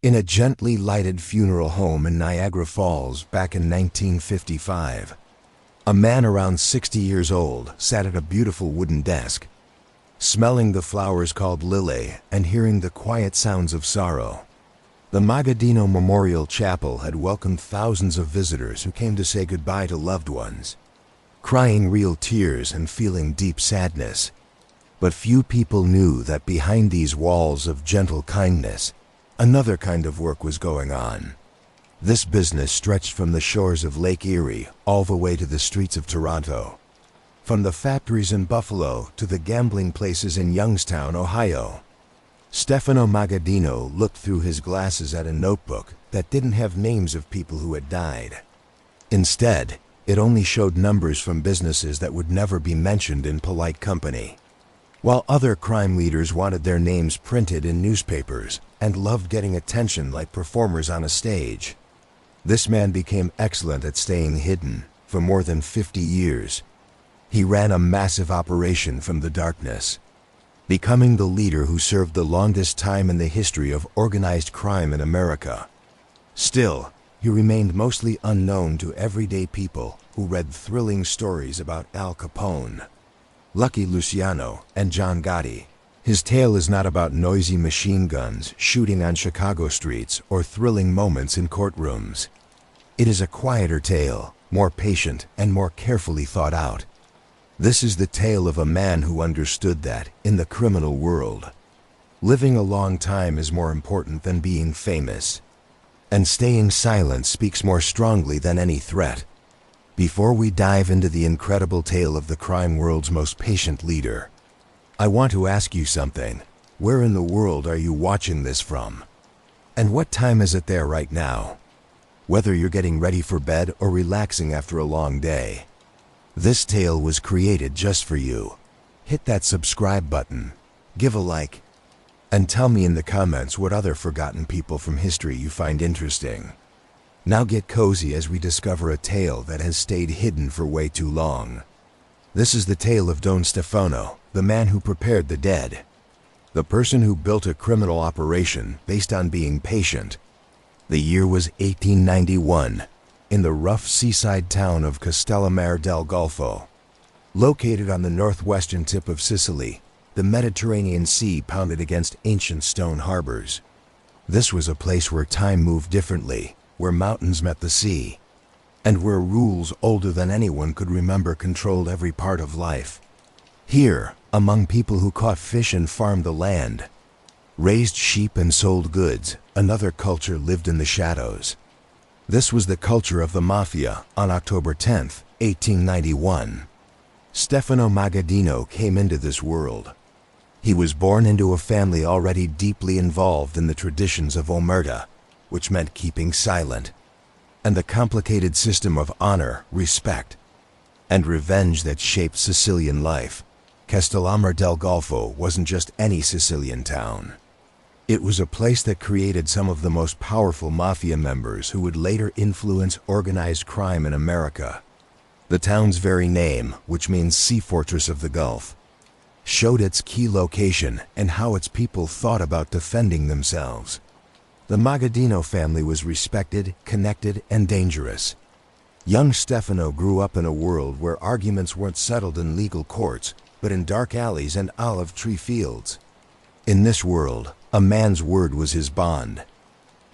In a gently lighted funeral home in Niagara Falls back in 1955, a man around 60 years old sat at a beautiful wooden desk, smelling the flowers called lily and hearing the quiet sounds of sorrow. The Magaddino Memorial Chapel had welcomed thousands of visitors who came to say goodbye to loved ones, crying real tears and feeling deep sadness. But few people knew that behind these walls of gentle kindness, another kind of work was going on. This business stretched from the shores of Lake Erie all the way to the streets of Toronto, from the factories in Buffalo to the gambling places in Youngstown, Ohio. Stefano Magaddino looked through his glasses at a notebook that didn't have names of people who had died. Instead, it only showed numbers from businesses that would never be mentioned in polite company. While other crime leaders wanted their names printed in newspapers and loved getting attention like performers on a stage, this man became excellent at staying hidden for more than 50 years. He ran a massive operation from the darkness, becoming the leader who served the longest time in the history of organized crime in America. Still, he remained mostly unknown to everyday people who read thrilling stories about Al Capone, Lucky Luciano, and John Gotti. His tale is not about noisy machine guns shooting on Chicago streets or thrilling moments in courtrooms. It is a quieter tale, more patient and more carefully thought out. This is the tale of a man who understood that, in the criminal world, living a long time is more important than being famous, and staying silent speaks more strongly than any threat. Before we dive into the incredible tale of the crime world's most patient leader, I want to ask you something. Where in the world are you watching this from? And what time is it there right now? Whether you're getting ready for bed or relaxing after a long day, this tale was created just for you. Hit that subscribe button, give a like, and tell me in the comments what other forgotten people from history you find interesting. Now get cozy as we discover a tale that has stayed hidden for way too long. This is the tale of Don Stefano, the man who prepared the dead. The person who built a criminal operation based on being patient. The year was 1891, in the rough seaside town of Castellammare del Golfo. Located on the northwestern tip of Sicily, the Mediterranean Sea pounded against ancient stone harbors. This was a place where time moved differently, where mountains met the sea, and where rules older than anyone could remember controlled every part of life. Here, among people who caught fish and farmed the land, raised sheep and sold goods, another culture lived in the shadows. This was the culture of the Mafia on October 10th, 1891. Stefano Magaddino came into this world. He was born into a family already deeply involved in the traditions of omerta, which meant keeping silent, and the complicated system of honor, respect, and revenge that shaped Sicilian life. Castellammare del Golfo wasn't just any Sicilian town. It was a place that created some of the most powerful mafia members who would later influence organized crime in America. The town's very name, which means Sea Fortress of the Gulf, showed its key location and how its people thought about defending themselves. The Magaddino family was respected, connected, and dangerous. Young Stefano grew up in a world where arguments weren't settled in legal courts, but in dark alleys and olive tree fields. In this world, a man's word was his bond,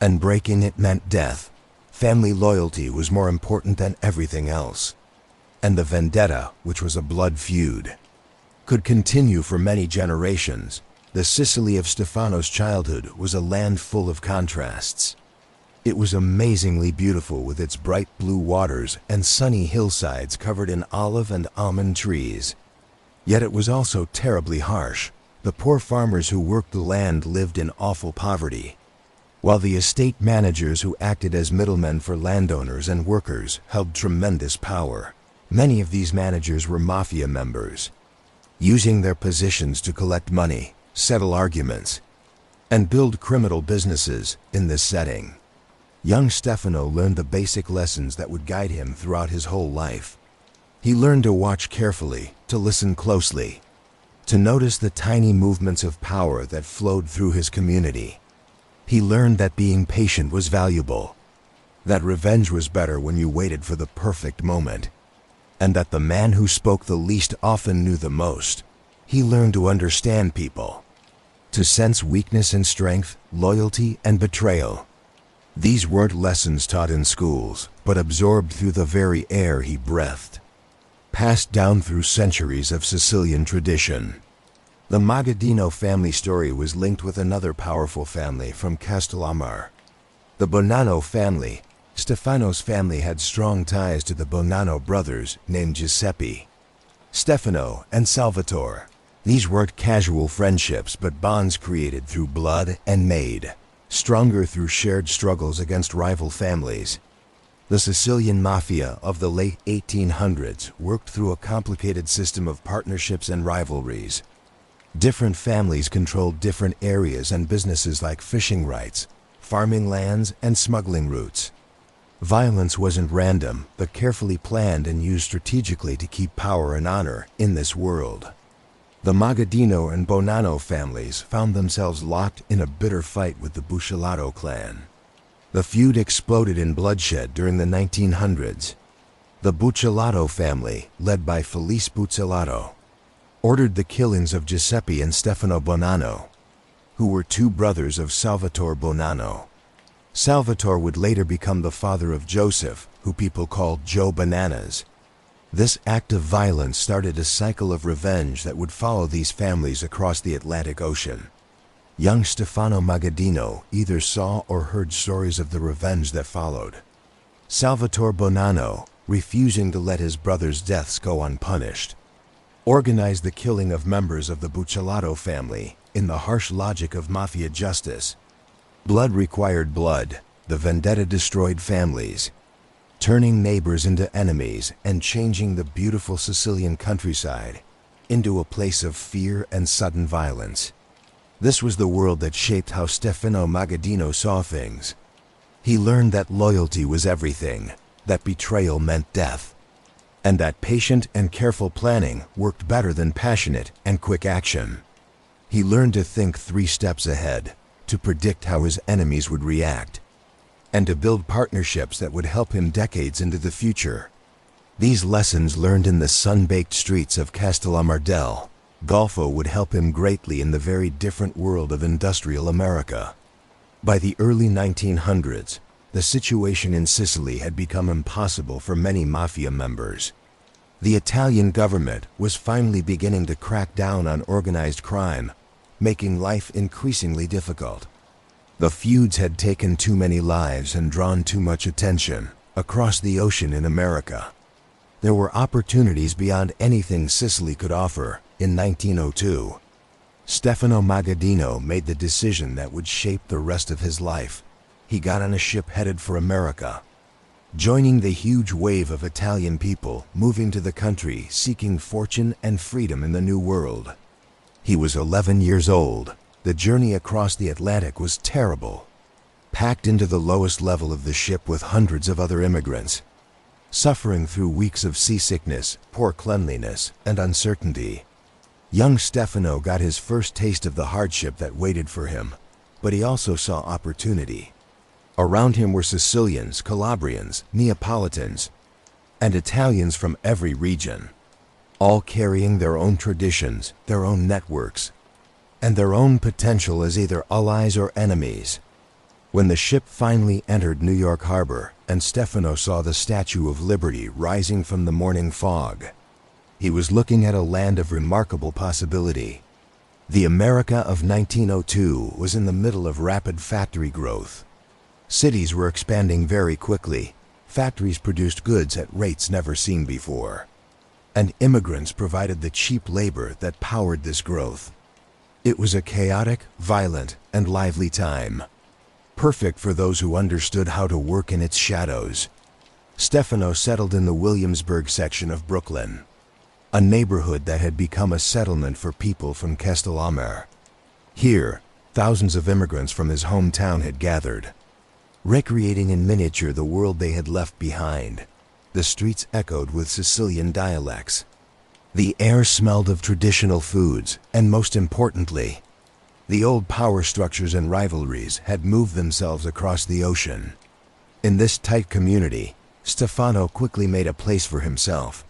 and breaking it meant death. Family loyalty was more important than everything else, and the vendetta, which was a blood feud, could continue for many generations. The Sicily of Stefano's childhood was a land full of contrasts. It was amazingly beautiful with its bright blue waters and sunny hillsides covered in olive and almond trees. Yet it was also terribly harsh. The poor farmers who worked the land lived in awful poverty, while the estate managers who acted as middlemen for landowners and workers held tremendous power. Many of these managers were mafia members, using their positions to collect money, settle arguments, and build criminal businesses in this setting. Young Stefano learned the basic lessons that would guide him throughout his whole life. He learned to watch carefully, to listen closely, to notice the tiny movements of power that flowed through his community. He learned that being patient was valuable, that revenge was better when you waited for the perfect moment, and that the man who spoke the least often knew the most. He learned to understand people, to sense weakness and strength, loyalty and betrayal. These weren't lessons taught in schools, but absorbed through the very air he breathed, passed down through centuries of Sicilian tradition. The Magaddino family story was linked with another powerful family from Castellammare, the Bonanno family. Stefano's family had strong ties to the Bonanno brothers named Giuseppe, Stefano, and Salvatore. These weren't casual friendships, but bonds created through blood and made stronger through shared struggles against rival families. The Sicilian Mafia of the late 1800s worked through a complicated system of partnerships and rivalries. Different families controlled different areas and businesses like fishing rights, farming lands, and smuggling routes. Violence wasn't random, but carefully planned and used strategically to keep power and honor in this world. The Magaddino and Bonanno families found themselves locked in a bitter fight with the Buccellato clan. The feud exploded in bloodshed during the 1900s. The Buccellato family, led by Felice Buccellato, ordered the killings of Giuseppe and Stefano Bonanno, who were two brothers of Salvatore Bonanno. Salvatore would later become the father of Joseph, who people called Joe Bananas. This act of violence started a cycle of revenge that would follow these families across the Atlantic Ocean. Young Stefano Magaddino either saw or heard stories of the revenge that followed. Salvatore Bonanno, refusing to let his brother's deaths go unpunished, organized the killing of members of the Buccellato family in the harsh logic of mafia justice. Blood required blood. The vendetta destroyed families, turning neighbors into enemies and changing the beautiful Sicilian countryside into a place of fear and sudden violence. This was the world that shaped how Stefano Magaddino saw things. He learned that loyalty was everything, that betrayal meant death, and that patient and careful planning worked better than passionate and quick action. He learned to think 3 steps ahead, to predict how his enemies would react, and to build partnerships that would help him decades into the future. These lessons learned in the sun-baked streets of Castellammare del Golfo would help him greatly in the very different world of industrial America. By the early 1900s, the situation in Sicily had become impossible for many mafia members. The Italian government was finally beginning to crack down on organized crime, making life increasingly difficult. The feuds had taken too many lives and drawn too much attention across the ocean in America. There were opportunities beyond anything Sicily could offer. In 1902, Stefano Magaddino made the decision that would shape the rest of his life. He got on a ship headed for America, joining the huge wave of Italian people moving to the country seeking fortune and freedom in the New World. He was 11 years old. The journey across the Atlantic was terrible, packed into the lowest level of the ship with hundreds of other immigrants, suffering through weeks of seasickness, poor cleanliness, and uncertainty. Young Stefano got his first taste of the hardship that waited for him, but he also saw opportunity. Around him were Sicilians, Calabrians, Neapolitans, and Italians from every region, all carrying their own traditions, their own networks, and their own potential as either allies or enemies. When the ship finally entered New York Harbor and Stefano saw the Statue of Liberty rising from the morning fog, he was looking at a land of remarkable possibility. The America of 1902 was in the middle of rapid factory growth. Cities were expanding very quickly. Factories produced goods at rates never seen before, and immigrants provided the cheap labor that powered this growth. It was a chaotic, violent, and lively time, perfect for those who understood how to work in its shadows. Stefano settled in the Williamsburg section of Brooklyn, a neighborhood that had become a settlement for people from Castellammare. Here, thousands of immigrants from his hometown had gathered, recreating in miniature the world they had left behind. The streets echoed with Sicilian dialects. The air smelled of traditional foods, and most importantly, The old power structures and rivalries had moved themselves across the ocean. In this tight community, Stefano quickly made a place for himself.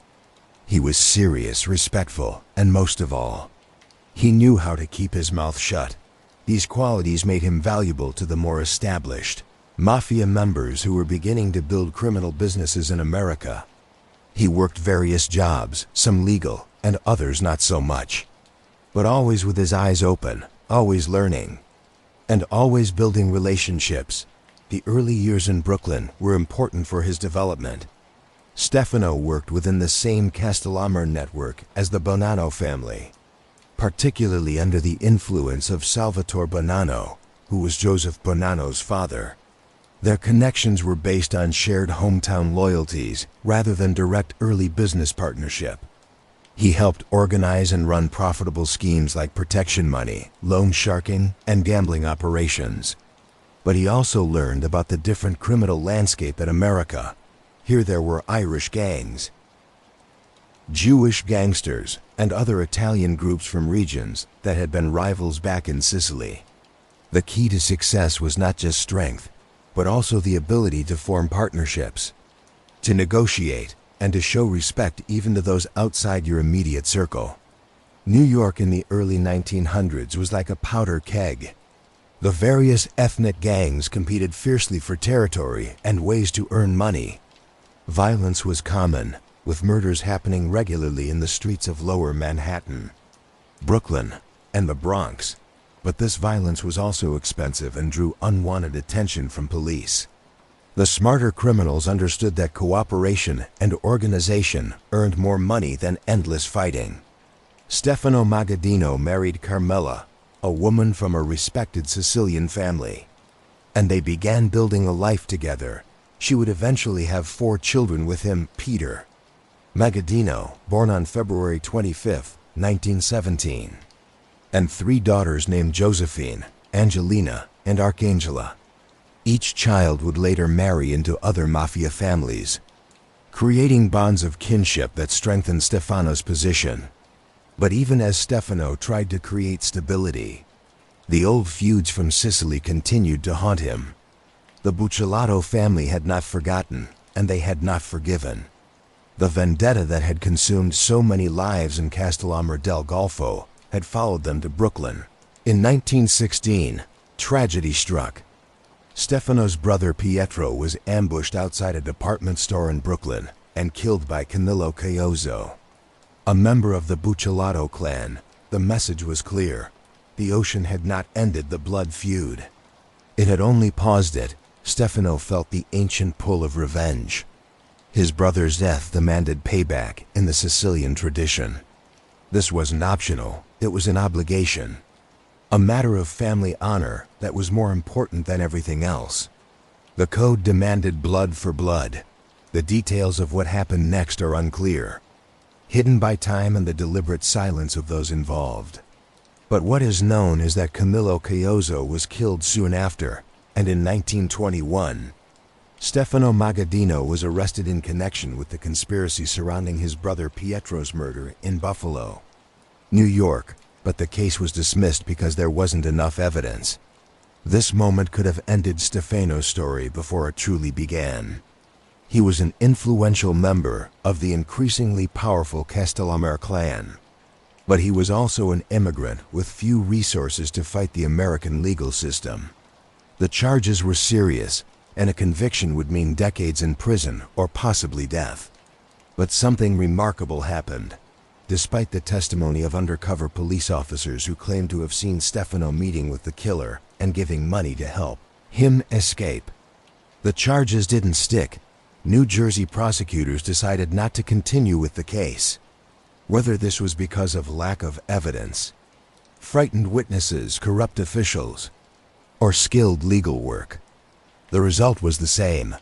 He was serious, respectful, and most of all, he knew how to keep his mouth shut. These qualities made him valuable to the more established Mafia members who were beginning to build criminal businesses in America. He worked various jobs, some legal, and others not so much. But always with his eyes open, always learning, and always building relationships. The early years in Brooklyn were important for his development. Stefano worked within the same Castellammare network as the Bonanno family, particularly under the influence of Salvatore Bonanno, who was Joseph Bonanno's father. Their connections were based on shared hometown loyalties rather than direct early business partnership. He helped organize and run profitable schemes like protection money, loan sharking, and gambling operations. But he also learned about the different criminal landscape in America. Here there were Irish gangs, Jewish gangsters, and other Italian groups from regions that had been rivals back in Sicily. The key to success was not just strength, but also the ability to form partnerships, to negotiate, and to show respect even to those outside your immediate circle. New York in the early 1900s was like a powder keg. The various ethnic gangs competed fiercely for territory and ways to earn money. Violence was common, with murders happening regularly in the streets of Lower Manhattan, Brooklyn, and the Bronx. But this violence was also expensive and drew unwanted attention from police. The smarter criminals understood that cooperation and organization earned more money than endless fighting. Stefano Magaddino married Carmela, a woman from a respected Sicilian family, and they began building a life together. She would eventually have 4 children with him, Peter Magaddino, born on February 25, 1917, and 3 daughters named Josephine, Angelina, and Arcangela. Each child would later marry into other mafia families, creating bonds of kinship that strengthened Stefano's position. But even as Stefano tried to create stability, the old feuds from Sicily continued to haunt him. The Buccellato family had not forgotten, and they had not forgiven. The vendetta that had consumed so many lives in Castellammare del Golfo had followed them to Brooklyn. In 1916, tragedy struck. Stefano's brother Pietro was ambushed outside a department store in Brooklyn and killed by Camillo Caozzo, a member of the Buccellato clan. The message was clear. The ocean had not ended the blood feud. It had only paused it. Stefano felt the ancient pull of revenge. His brother's death demanded payback in the Sicilian tradition. This wasn't optional, it was an obligation. A matter of family honor that was more important than everything else. The code demanded blood for blood. The details of what happened next are unclear, hidden by time and the deliberate silence of those involved. But what is known is that Camillo Caozzo was killed soon after, and in 1921, Stefano Magaddino was arrested in connection with the conspiracy surrounding his brother Pietro's murder in Buffalo, New York, but the case was dismissed because there wasn't enough evidence. This moment could have ended Stefano's story before it truly began. He was an influential member of the increasingly powerful Castellammare clan, but he was also an immigrant with few resources to fight the American legal system. The charges were serious, and a conviction would mean decades in prison or possibly death. But something remarkable happened. Despite the testimony of undercover police officers who claimed to have seen Stefano meeting with the killer and giving money to help him escape, the charges didn't stick. New Jersey prosecutors decided not to continue with the case. Whether this was because of lack of evidence, frightened witnesses, corrupt officials, or skilled legal work, the result was the same.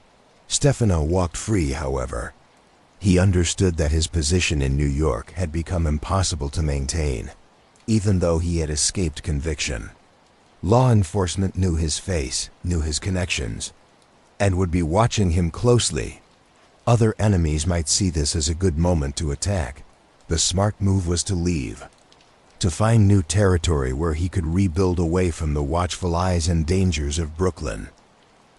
Stefano walked free, however. He understood that his position in New York had become impossible to maintain, even though he had escaped conviction. Law enforcement knew his face, knew his connections, and would be watching him closely. Other enemies might see this as a good moment to attack. The smart move was to leave. to find new territory where he could rebuild away from the watchful eyes and dangers of Brooklyn.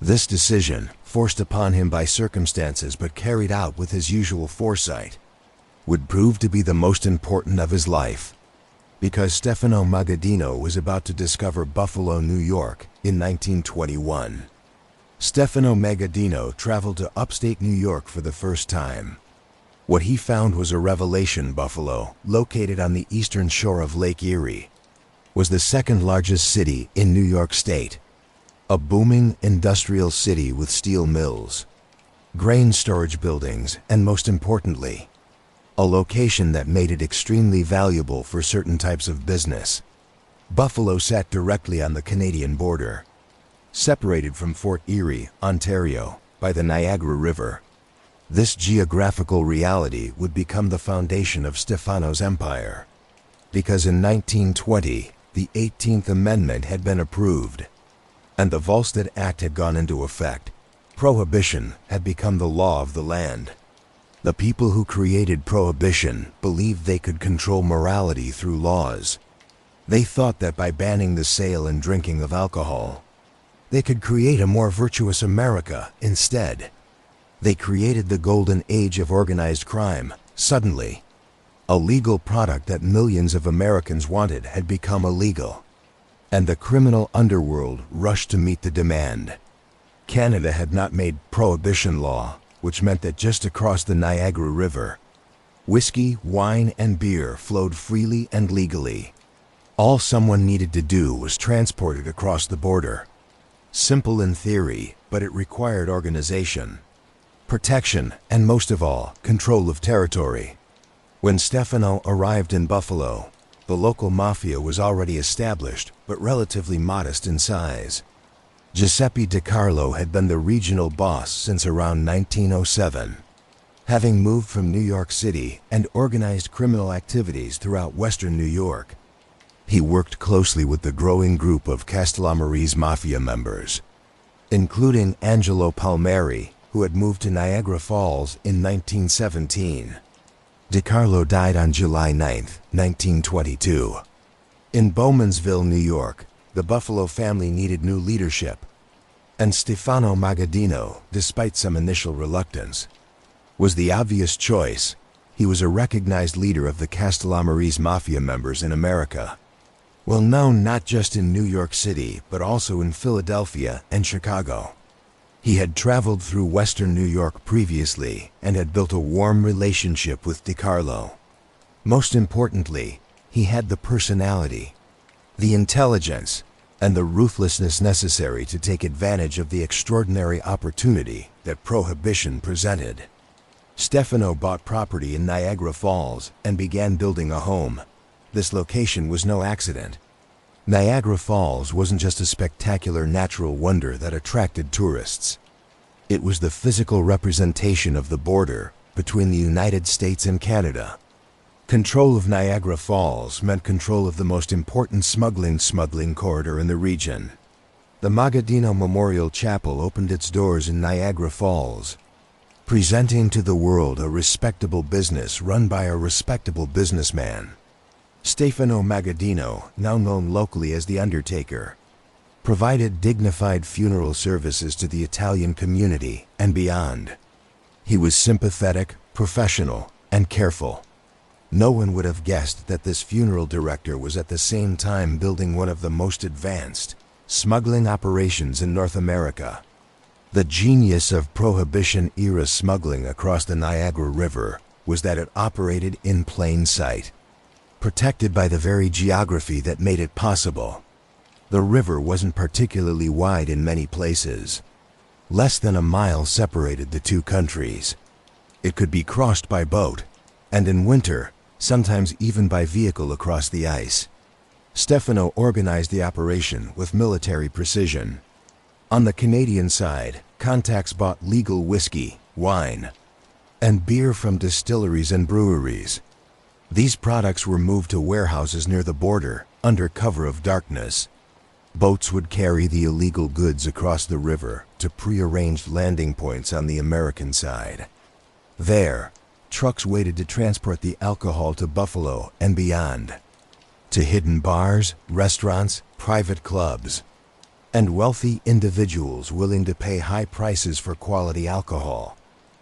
This decision, forced upon him by circumstances but carried out with his usual foresight, would prove to be the most important of his life, because Stefano Magaddino was about to discover Buffalo, New York in 1921. Stefano Magaddino traveled to upstate New York for the first time. What he found was a revelation. Buffalo, located on the eastern shore of Lake Erie, was the second largest city in New York State, a booming industrial city with steel mills, grain storage buildings, and most importantly, a location that made it extremely valuable for certain types of business. Buffalo sat directly on the Canadian border, separated from Fort Erie, Ontario, by the Niagara River. This geographical reality would become the foundation of Stefano's empire, because in 1920, the 18th Amendment had been approved, and the Volstead Act had gone into effect. Prohibition had become the law of the land. The people who created Prohibition believed they could control morality through laws. They thought that by banning the sale and drinking of alcohol, they could create a more virtuous America. Instead, they created the golden age of organized crime. Suddenly, a legal product that millions of Americans wanted had become illegal, and the criminal underworld rushed to meet the demand. Canada had not made prohibition law, which meant that just across the Niagara River, whiskey, wine, and beer flowed freely and legally. All someone needed to do was transport it across the border. Simple in theory, but it required organization, protection, and most of all, control of territory. When Stefano arrived in Buffalo, the local mafia was already established, but relatively modest in size. Giuseppe DiCarlo had been the regional boss since around 1907, having moved from New York City and organized criminal activities throughout western New York. He worked closely with the growing group of Castellammarese Mafia members, including Angelo Palmieri, who had moved to Niagara Falls in 1917. DiCarlo died on July 9, 1922. In Bowmansville, New York, the Buffalo family needed new leadership, and Stefano Magaddino, despite some initial reluctance, was the obvious choice. He was a recognized leader of the Castellammarese Mafia members in America, well known not just in New York City, but also in Philadelphia and Chicago. He had traveled through western New York previously and had built a warm relationship with DiCarlo. Most importantly, he had the personality, the intelligence, and the ruthlessness necessary to take advantage of the extraordinary opportunity that Prohibition presented. Stefano bought property in Niagara Falls and began building a home. This location was no accident. Niagara Falls wasn't just a spectacular natural wonder that attracted tourists. It was the physical representation of the border between the United States and Canada. Control of Niagara Falls meant control of the most important smuggling corridor in the region. The Magaddino Memorial Chapel opened its doors in Niagara Falls, presenting to the world a respectable business run by a respectable businessman. Stefano Magaddino, now known locally as the Undertaker, provided dignified funeral services to the Italian community and beyond. He was sympathetic, professional, and careful. No one would have guessed that this funeral director was at the same time building one of the most advanced smuggling operations in North America. The genius of Prohibition-era smuggling across the Niagara River was that it operated in plain sight, protected by the very geography that made it possible. The river wasn't particularly wide in many places. Less than a mile separated the two countries. It could be crossed by boat, and in winter, sometimes even by vehicle across the ice. Stefano organized the operation with military precision. On the Canadian side, contacts bought legal whiskey, wine, and beer from distilleries and breweries. These products were moved to warehouses near the border, under cover of darkness. Boats would carry the illegal goods across the river to pre-arranged landing points on the American side. There, trucks waited to transport the alcohol to Buffalo and beyond. to hidden bars, restaurants, private clubs, and wealthy individuals willing to pay high prices for quality alcohol.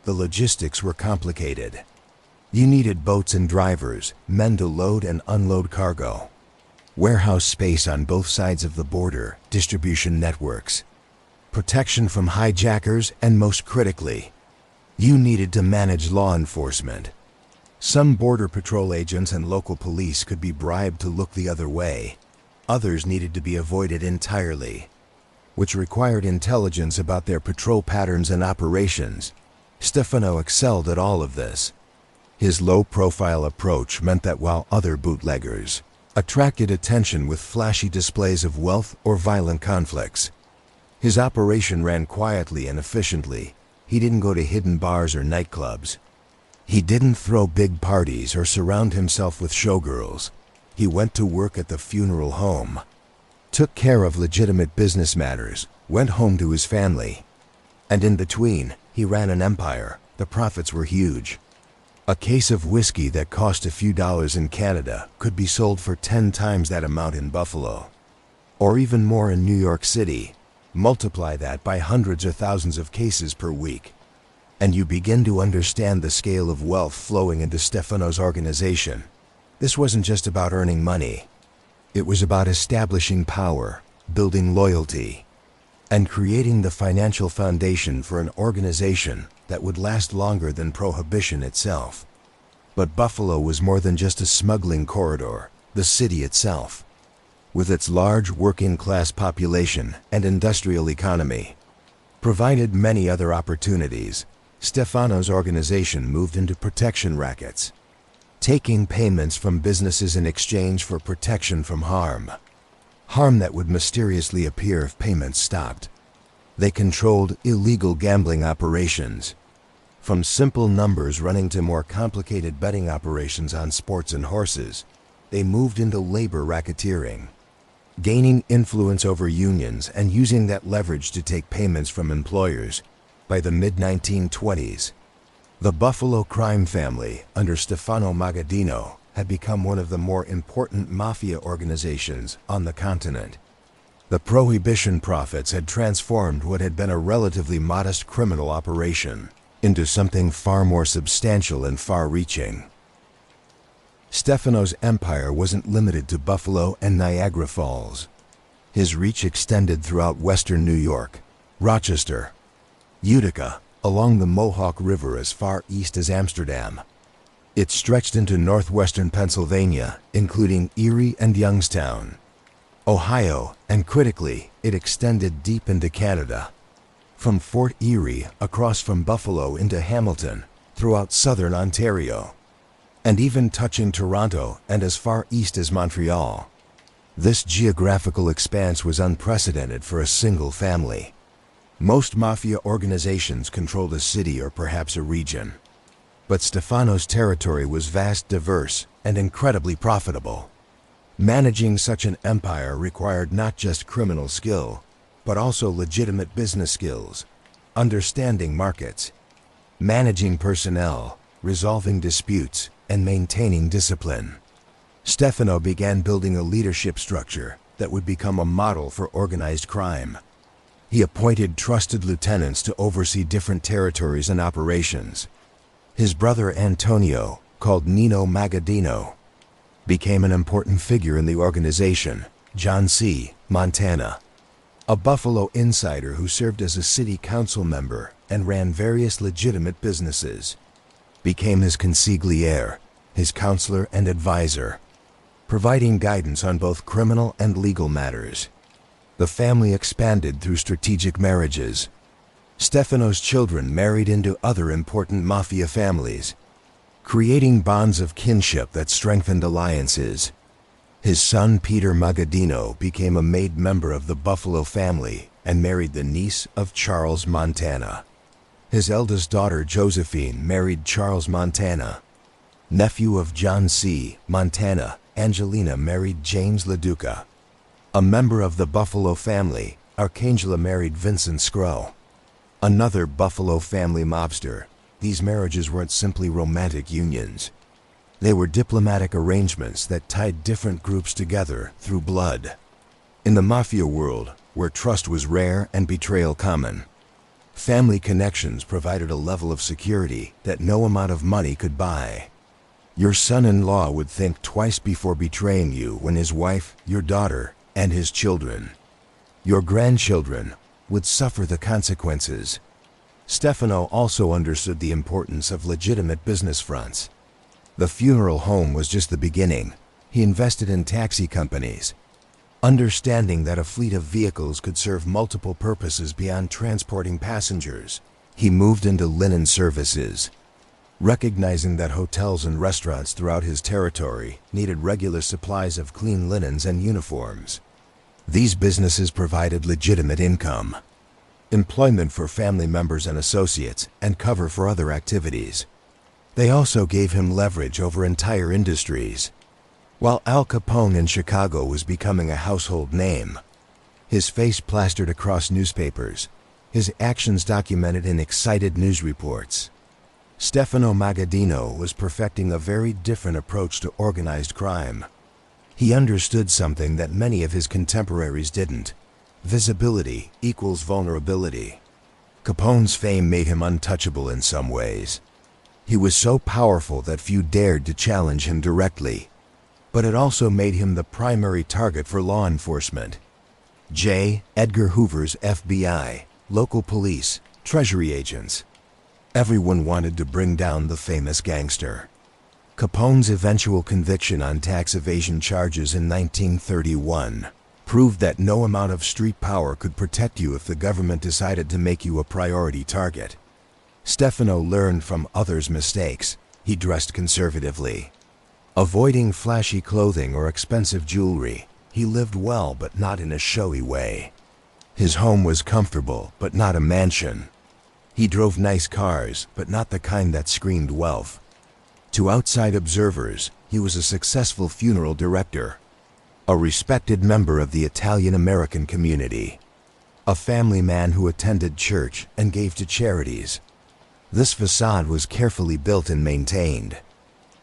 The logistics were complicated. You needed boats and drivers, men to load and unload cargo, warehouse space on both sides of the border, distribution networks, protection from hijackers, and most critically, you needed to manage law enforcement. Some border patrol agents and local police could be bribed to look the other way. Others needed to be avoided entirely, which required intelligence about their patrol patterns and operations. Stefano excelled at all of this. His low-profile approach meant that while other bootleggers attracted attention with flashy displays of wealth or violent conflicts, his operation ran quietly and efficiently. He didn't go to hidden bars or nightclubs. He didn't throw big parties or surround himself with showgirls. He went to work at the funeral home, took care of legitimate business matters, went home to his family, and in between, he ran an empire. The profits were huge. A case of whiskey that cost a few dollars in Canada could be sold for 10 times that amount in Buffalo, or even more in New York City. Multiply that by hundreds or thousands of cases per week, and you begin to understand the scale of wealth flowing into Stefano's organization. This wasn't just about earning money. It was about establishing power, building loyalty, and creating the financial foundation for an organization that would last longer than Prohibition itself. But Buffalo was more than just a smuggling corridor. The city itself, with its large working-class population and industrial economy, provided many other opportunities. Stefano's organization moved into protection rackets, taking payments from businesses in exchange for protection from harm that would mysteriously appear if payments stopped. They controlled illegal gambling operations, from simple numbers running to more complicated betting operations on sports and horses. They moved into labor racketeering, gaining influence over unions and using that leverage to take payments from employers. By the mid-1920s, the Buffalo crime family, under Stefano Magaddino, had become one of the more important mafia organizations on the continent. The Prohibition profits had transformed what had been a relatively modest criminal operation into something far more substantial and far-reaching. Stefano's empire wasn't limited to Buffalo and Niagara Falls. His reach extended throughout western New York, Rochester, Utica, along the Mohawk River as far east as Amsterdam. It stretched into northwestern Pennsylvania, including Erie and Youngstown, Ohio, and critically, it extended deep into Canada, from Fort Erie across from Buffalo into Hamilton, throughout southern Ontario, and even touching Toronto and as far east as Montreal. This geographical expanse was unprecedented for a single family. Most mafia organizations controlled a city or perhaps a region, but Stefano's territory was vast, diverse, and incredibly profitable. Managing such an empire required not just criminal skill, but also legitimate business skills, understanding markets, managing personnel, resolving disputes, and maintaining discipline. Stefano began building a leadership structure that would become a model for organized crime. He appointed trusted lieutenants to oversee different territories and operations. His brother Antonio, called Nino Magaddino, became an important figure in the organization. John C. Montana, a Buffalo insider who served as a city council member and ran various legitimate businesses, became his consigliere, his counselor and advisor, providing guidance on both criminal and legal matters. The family expanded through strategic marriages. Stefano's children married into other important mafia families, creating bonds of kinship that strengthened alliances. His son Peter Magaddino became a made member of the Buffalo family and married the niece of Charles Montana. His eldest daughter Josephine married Charles Montana. Nephew of John C. Montana, Angelina married James LaDuca. A member of the Buffalo family, Arcangela married Vincent Scrow, another Buffalo family mobster. These marriages weren't simply romantic unions. They were diplomatic arrangements that tied different groups together through blood. In the mafia world, where trust was rare and betrayal common, family connections provided a level of security that no amount of money could buy. Your son-in-law would think twice before betraying you when his wife, your daughter, and his children, your grandchildren, would suffer the consequences. Stefano also understood the importance of legitimate business fronts. The funeral home was just the beginning. He invested in taxi companies, understanding that a fleet of vehicles could serve multiple purposes beyond transporting passengers. He moved into linen services, recognizing that hotels and restaurants throughout his territory needed regular supplies of clean linens and uniforms. These businesses provided legitimate income, employment for family members and associates, and cover for other activities. They also gave him leverage over entire industries. While Al Capone in Chicago was becoming a household name, his face plastered across newspapers, his actions documented in excited news reports, Stefano Magaddino was perfecting a very different approach to organized crime. He understood something that many of his contemporaries didn't. Visibility equals vulnerability. Capone's fame made him untouchable in some ways. He was so powerful that few dared to challenge him directly, but it also made him the primary target for law enforcement. J. Edgar Hoover's FBI, local police, treasury agents. Everyone wanted to bring down the famous gangster. Capone's eventual conviction on tax evasion charges in 1931 proved that no amount of street power could protect you if the government decided to make you a priority target. Stefano learned from others' mistakes. He dressed conservatively, avoiding flashy clothing or expensive jewelry. He lived well, but not in a showy way. His home was comfortable, but not a mansion. He drove nice cars, but not the kind that screamed wealth. To outside observers, he was a successful funeral director, a respected member of the Italian-American community, a family man who attended church and gave to charities. This facade was carefully built and maintained.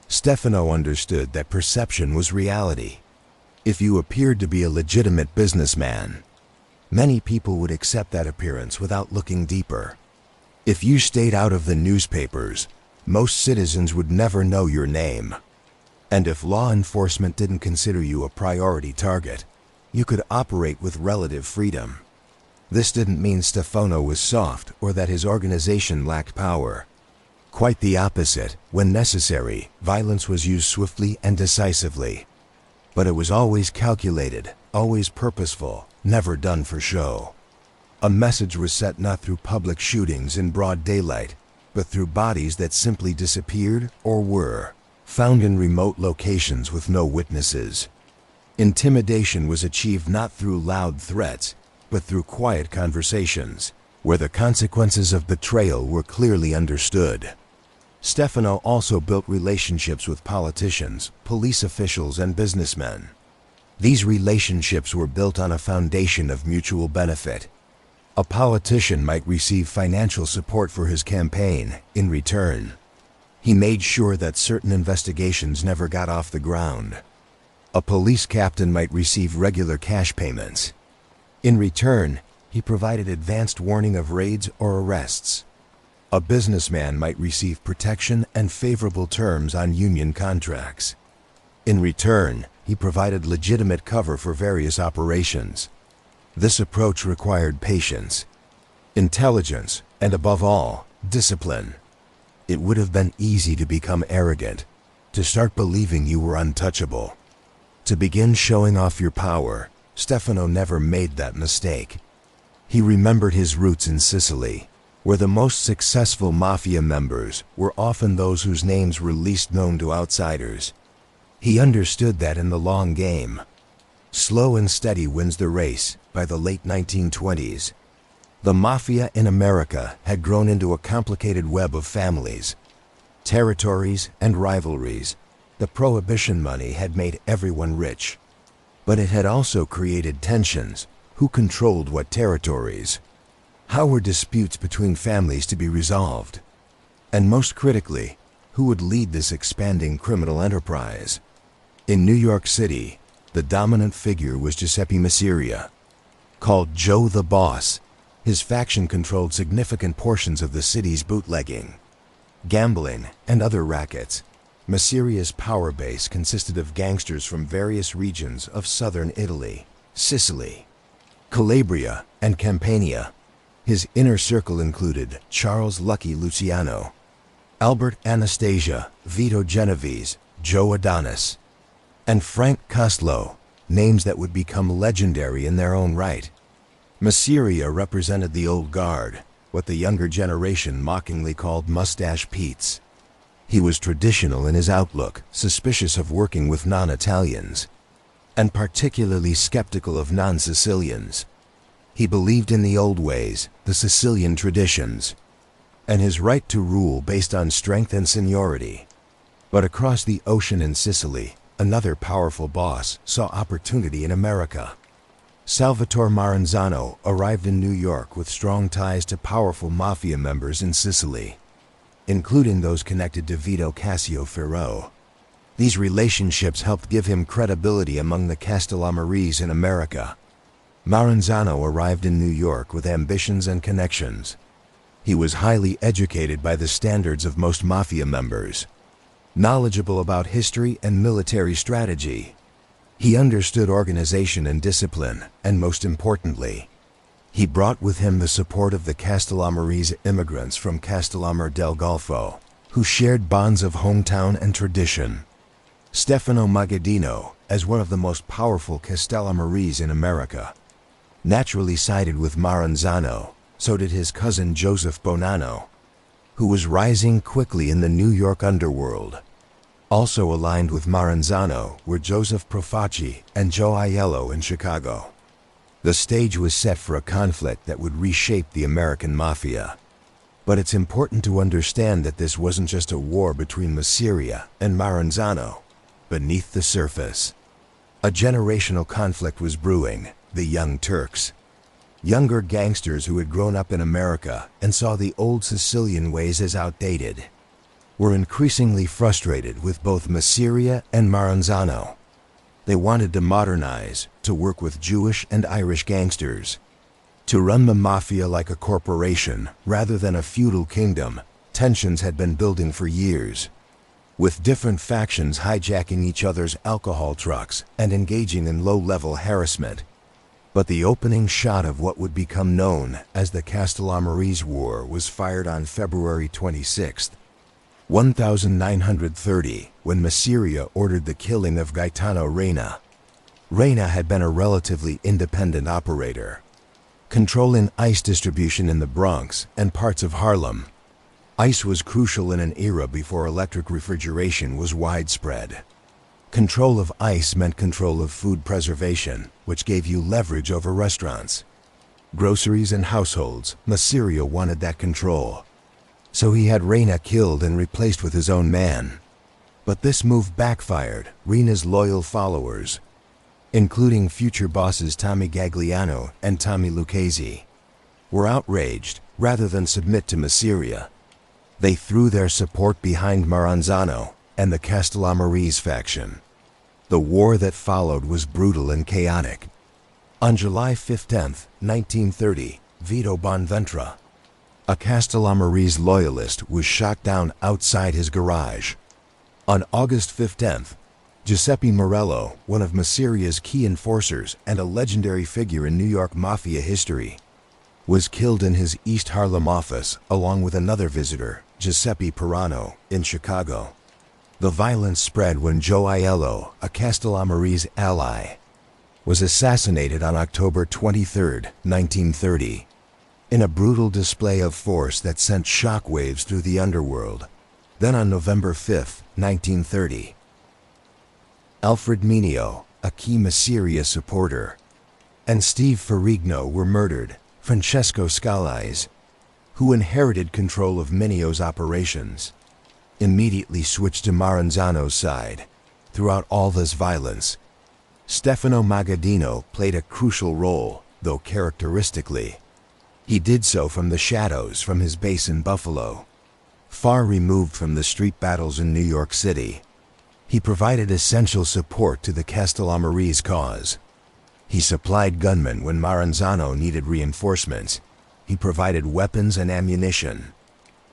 Stefano understood that perception was reality. If you appeared to be a legitimate businessman, many people would accept that appearance without looking deeper. If you stayed out of the newspapers, most citizens would never know your name. And if law enforcement didn't consider you a priority target, you could operate with relative freedom. This didn't mean Stefano was soft or that his organization lacked power. Quite the opposite. When necessary, violence was used swiftly and decisively. But it was always calculated, always purposeful, never done for show. A message was set not through public shootings in broad daylight, but through bodies that simply disappeared or were found in remote locations with no witnesses. Intimidation was achieved not through loud threats, but through quiet conversations, where the consequences of betrayal were clearly understood. Stefano also built relationships with politicians, police officials, and businessmen. These relationships were built on a foundation of mutual benefit. A politician might receive financial support for his campaign. In return, he made sure that certain investigations never got off the ground. A police captain might receive regular cash payments. In return, he provided advanced warning of raids or arrests. A businessman might receive protection and favorable terms on union contracts. In return, he provided legitimate cover for various operations. This approach required patience, intelligence, and above all, discipline. It would have been easy to become arrogant, to start believing you were untouchable, to begin showing off your power. Stefano never made that mistake. He remembered his roots in Sicily, where the most successful mafia members were often those whose names were least known to outsiders. He understood that in the long game, slow and steady wins the race. By the late 1920s, the mafia in America had grown into a complicated web of families, territories, and rivalries. The prohibition money had made everyone rich, but it had also created tensions. Who controlled what territories? How were disputes between families to be resolved? And most critically, who would lead this expanding criminal enterprise. In New York City, the dominant figure was Giuseppe Masseria. Called Joe the Boss, his faction controlled significant portions of the city's bootlegging, gambling, and other rackets. Masseria's power base consisted of gangsters from various regions of southern Italy, Sicily, Calabria, and Campania. His inner circle included Charles Lucky Luciano, Albert Anastasia, Vito Genovese, Joe Adonis, and Frank Costello, names that would become legendary in their own right. Masseria represented the old guard, what the younger generation mockingly called Mustache Pete's. He was traditional in his outlook, suspicious of working with non-Italians, and particularly skeptical of non-Sicilians. He believed in the old ways, the Sicilian traditions, and his right to rule based on strength and seniority. But across the ocean in Sicily, another powerful boss saw opportunity in America. Salvatore Maranzano arrived in New York with strong ties to powerful mafia members in Sicily, including those connected to Vito Cascioferro. These relationships helped give him credibility among the Castellammarese in America. Maranzano arrived in New York with ambitions and connections. He was highly educated by the standards of most mafia members, knowledgeable about history and military strategy. He understood organization and discipline, and most importantly, he brought with him the support of the Castellammarese immigrants from Castellammare del Golfo, who shared bonds of hometown and tradition. Stefano Magaddino, as one of the most powerful Castellammarese in America, naturally sided with Maranzano. So did his cousin Joseph Bonanno, who was rising quickly in the New York underworld. Also aligned with Maranzano were Joseph Profaci and Joe Aiello in Chicago. The stage was set for a conflict that would reshape the American Mafia. But it's important to understand that this wasn't just a war between Masseria and Maranzano. Beneath the surface, a generational conflict was brewing: the Young Turks. Younger gangsters who had grown up in America and saw the old Sicilian ways as outdated were increasingly frustrated with both Masseria and Maranzano. They wanted to modernize, to work with Jewish and Irish gangsters, to run the mafia like a corporation rather than a feudal kingdom. Tensions had been building for years, with different factions hijacking each other's alcohol trucks and engaging in low-level harassment. But the opening shot of what would become known as the Castellammarese War was fired on February 26, 1930, when Masseria ordered the killing of Gaetano Reina. Reina had been a relatively independent operator, controlling ice distribution in the Bronx and parts of Harlem. Ice was crucial in an era before electric refrigeration was widespread. Control of ice meant control of food preservation, which gave you leverage over restaurants, groceries, and households. Masseria wanted that control, so he had Reina killed and replaced with his own man. But this move backfired. Reina's loyal followers, including future bosses Tommy Gagliano and Tommy Lucchese, were outraged. Rather than submit to Masseria, they threw their support behind Maranzano and the Castellammarese faction. The war that followed was brutal and chaotic. On July 15, 1930, Vito Bonventre, a Castellammarese loyalist, was shot down outside his garage. On August 15th, Giuseppe Morello, one of Masseria's key enforcers and a legendary figure in New York Mafia history, was killed in his East Harlem office along with another visitor, Giuseppe Pirano, in Chicago. The violence spread when Joe Aiello, a Castellammarese ally, was assassinated on October 23, 1930. In a brutal display of force that sent shockwaves through the underworld. Then on November 5, 1930, Alfred Mineo, a key Masseria supporter, and Steve Ferrigno were murdered. Francesco Scalise, who inherited control of Mineo's operations, immediately switched to Maranzano's side. Throughout all this violence, Stefano Magaddino played a crucial role, though characteristically, he did so from the shadows from his base in Buffalo. far removed from the street battles in New York City. He provided essential support to the Castellammarese cause. He supplied gunmen when Maranzano needed reinforcements. He provided weapons and ammunition,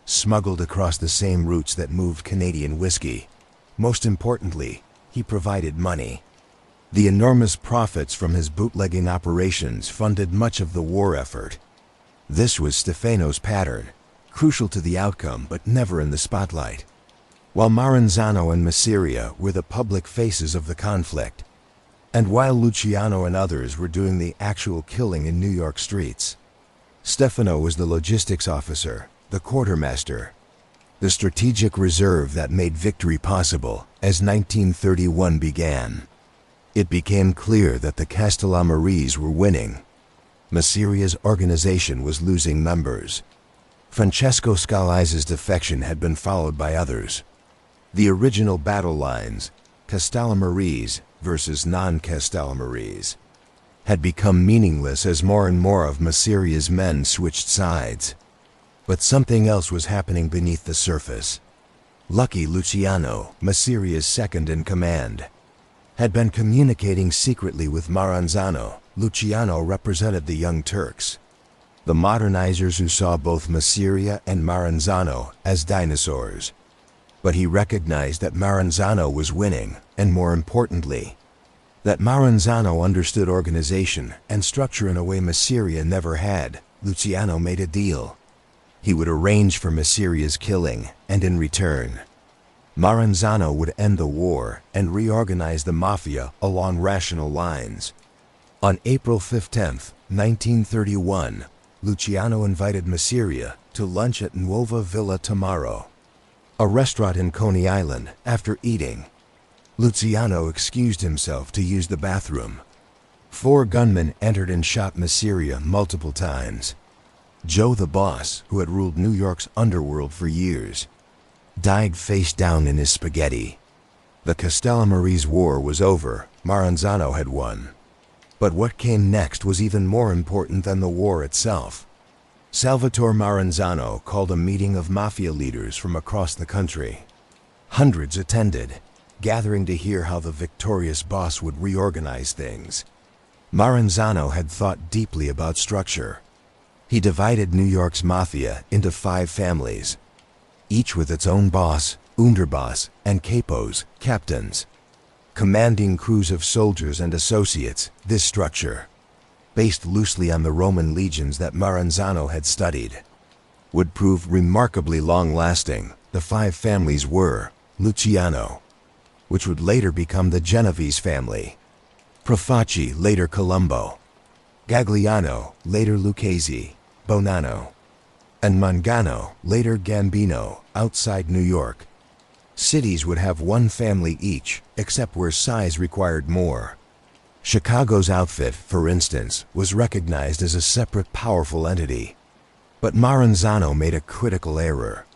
smuggled across the same routes that moved Canadian whiskey. Most importantly, he provided money. The enormous profits from his bootlegging operations funded much of the war effort. This was Stefano's pattern, crucial to the outcome but never in the spotlight. While Maranzano and Masiria were the public faces of the conflict, and while Luciano and others were doing the actual killing in New York streets, Stefano was the logistics officer, the quartermaster, the strategic reserve that made victory possible as 1931 began. It became clear that the Castellammarese were winning. Masiria's organization was losing members. Francesco Scalise's defection had been followed by others. The original battle lines, Castellammarese versus non-Castellammarese, had become meaningless as more and more of Masiria's men switched sides. But something else was happening beneath the surface. Lucky Luciano, Masiria's second-in-command, had been communicating secretly with Maranzano. Luciano represented the Young Turks, the modernizers who saw both Masiria and Maranzano as dinosaurs. But he recognized that Maranzano was winning, and more importantly, that Maranzano understood organization and structure in a way Masiria never had. Luciano made a deal. He would arrange for Masiria's killing, and in return, Maranzano would end the war and reorganize the Mafia along rational lines. On April 15, 1931, Luciano invited Masiria to lunch at Nuova Villa Tamaro, a restaurant in Coney Island. After eating, Luciano excused himself to use the bathroom. 4 gunmen entered and shot Masiria multiple times. Joe the Boss, who had ruled New York's underworld for years, died face down in his spaghetti. The Castellammarese War was over. Maranzano had won. But what came next was even more important than the war itself. Salvatore Maranzano called a meeting of mafia leaders from across the country. Hundreds attended, gathering to hear how the victorious boss would reorganize things. Maranzano had thought deeply about structure. He divided New York's mafia into 5 families, each with its own boss, underboss, and capos, captains, commanding crews of soldiers and associates. This structure, based loosely on the Roman legions that Maranzano had studied, would prove remarkably long-lasting. The 5 families were Luciano, which would later become the Genovese family; Profaci, later Colombo; Gagliano, later Lucchese, Bonanno; and Mangano, later Gambino, outside New York. Cities would have 1 family each, except where size required more. Chicago's outfit, for instance, was recognized as a separate powerful entity. But Maranzano made a critical error.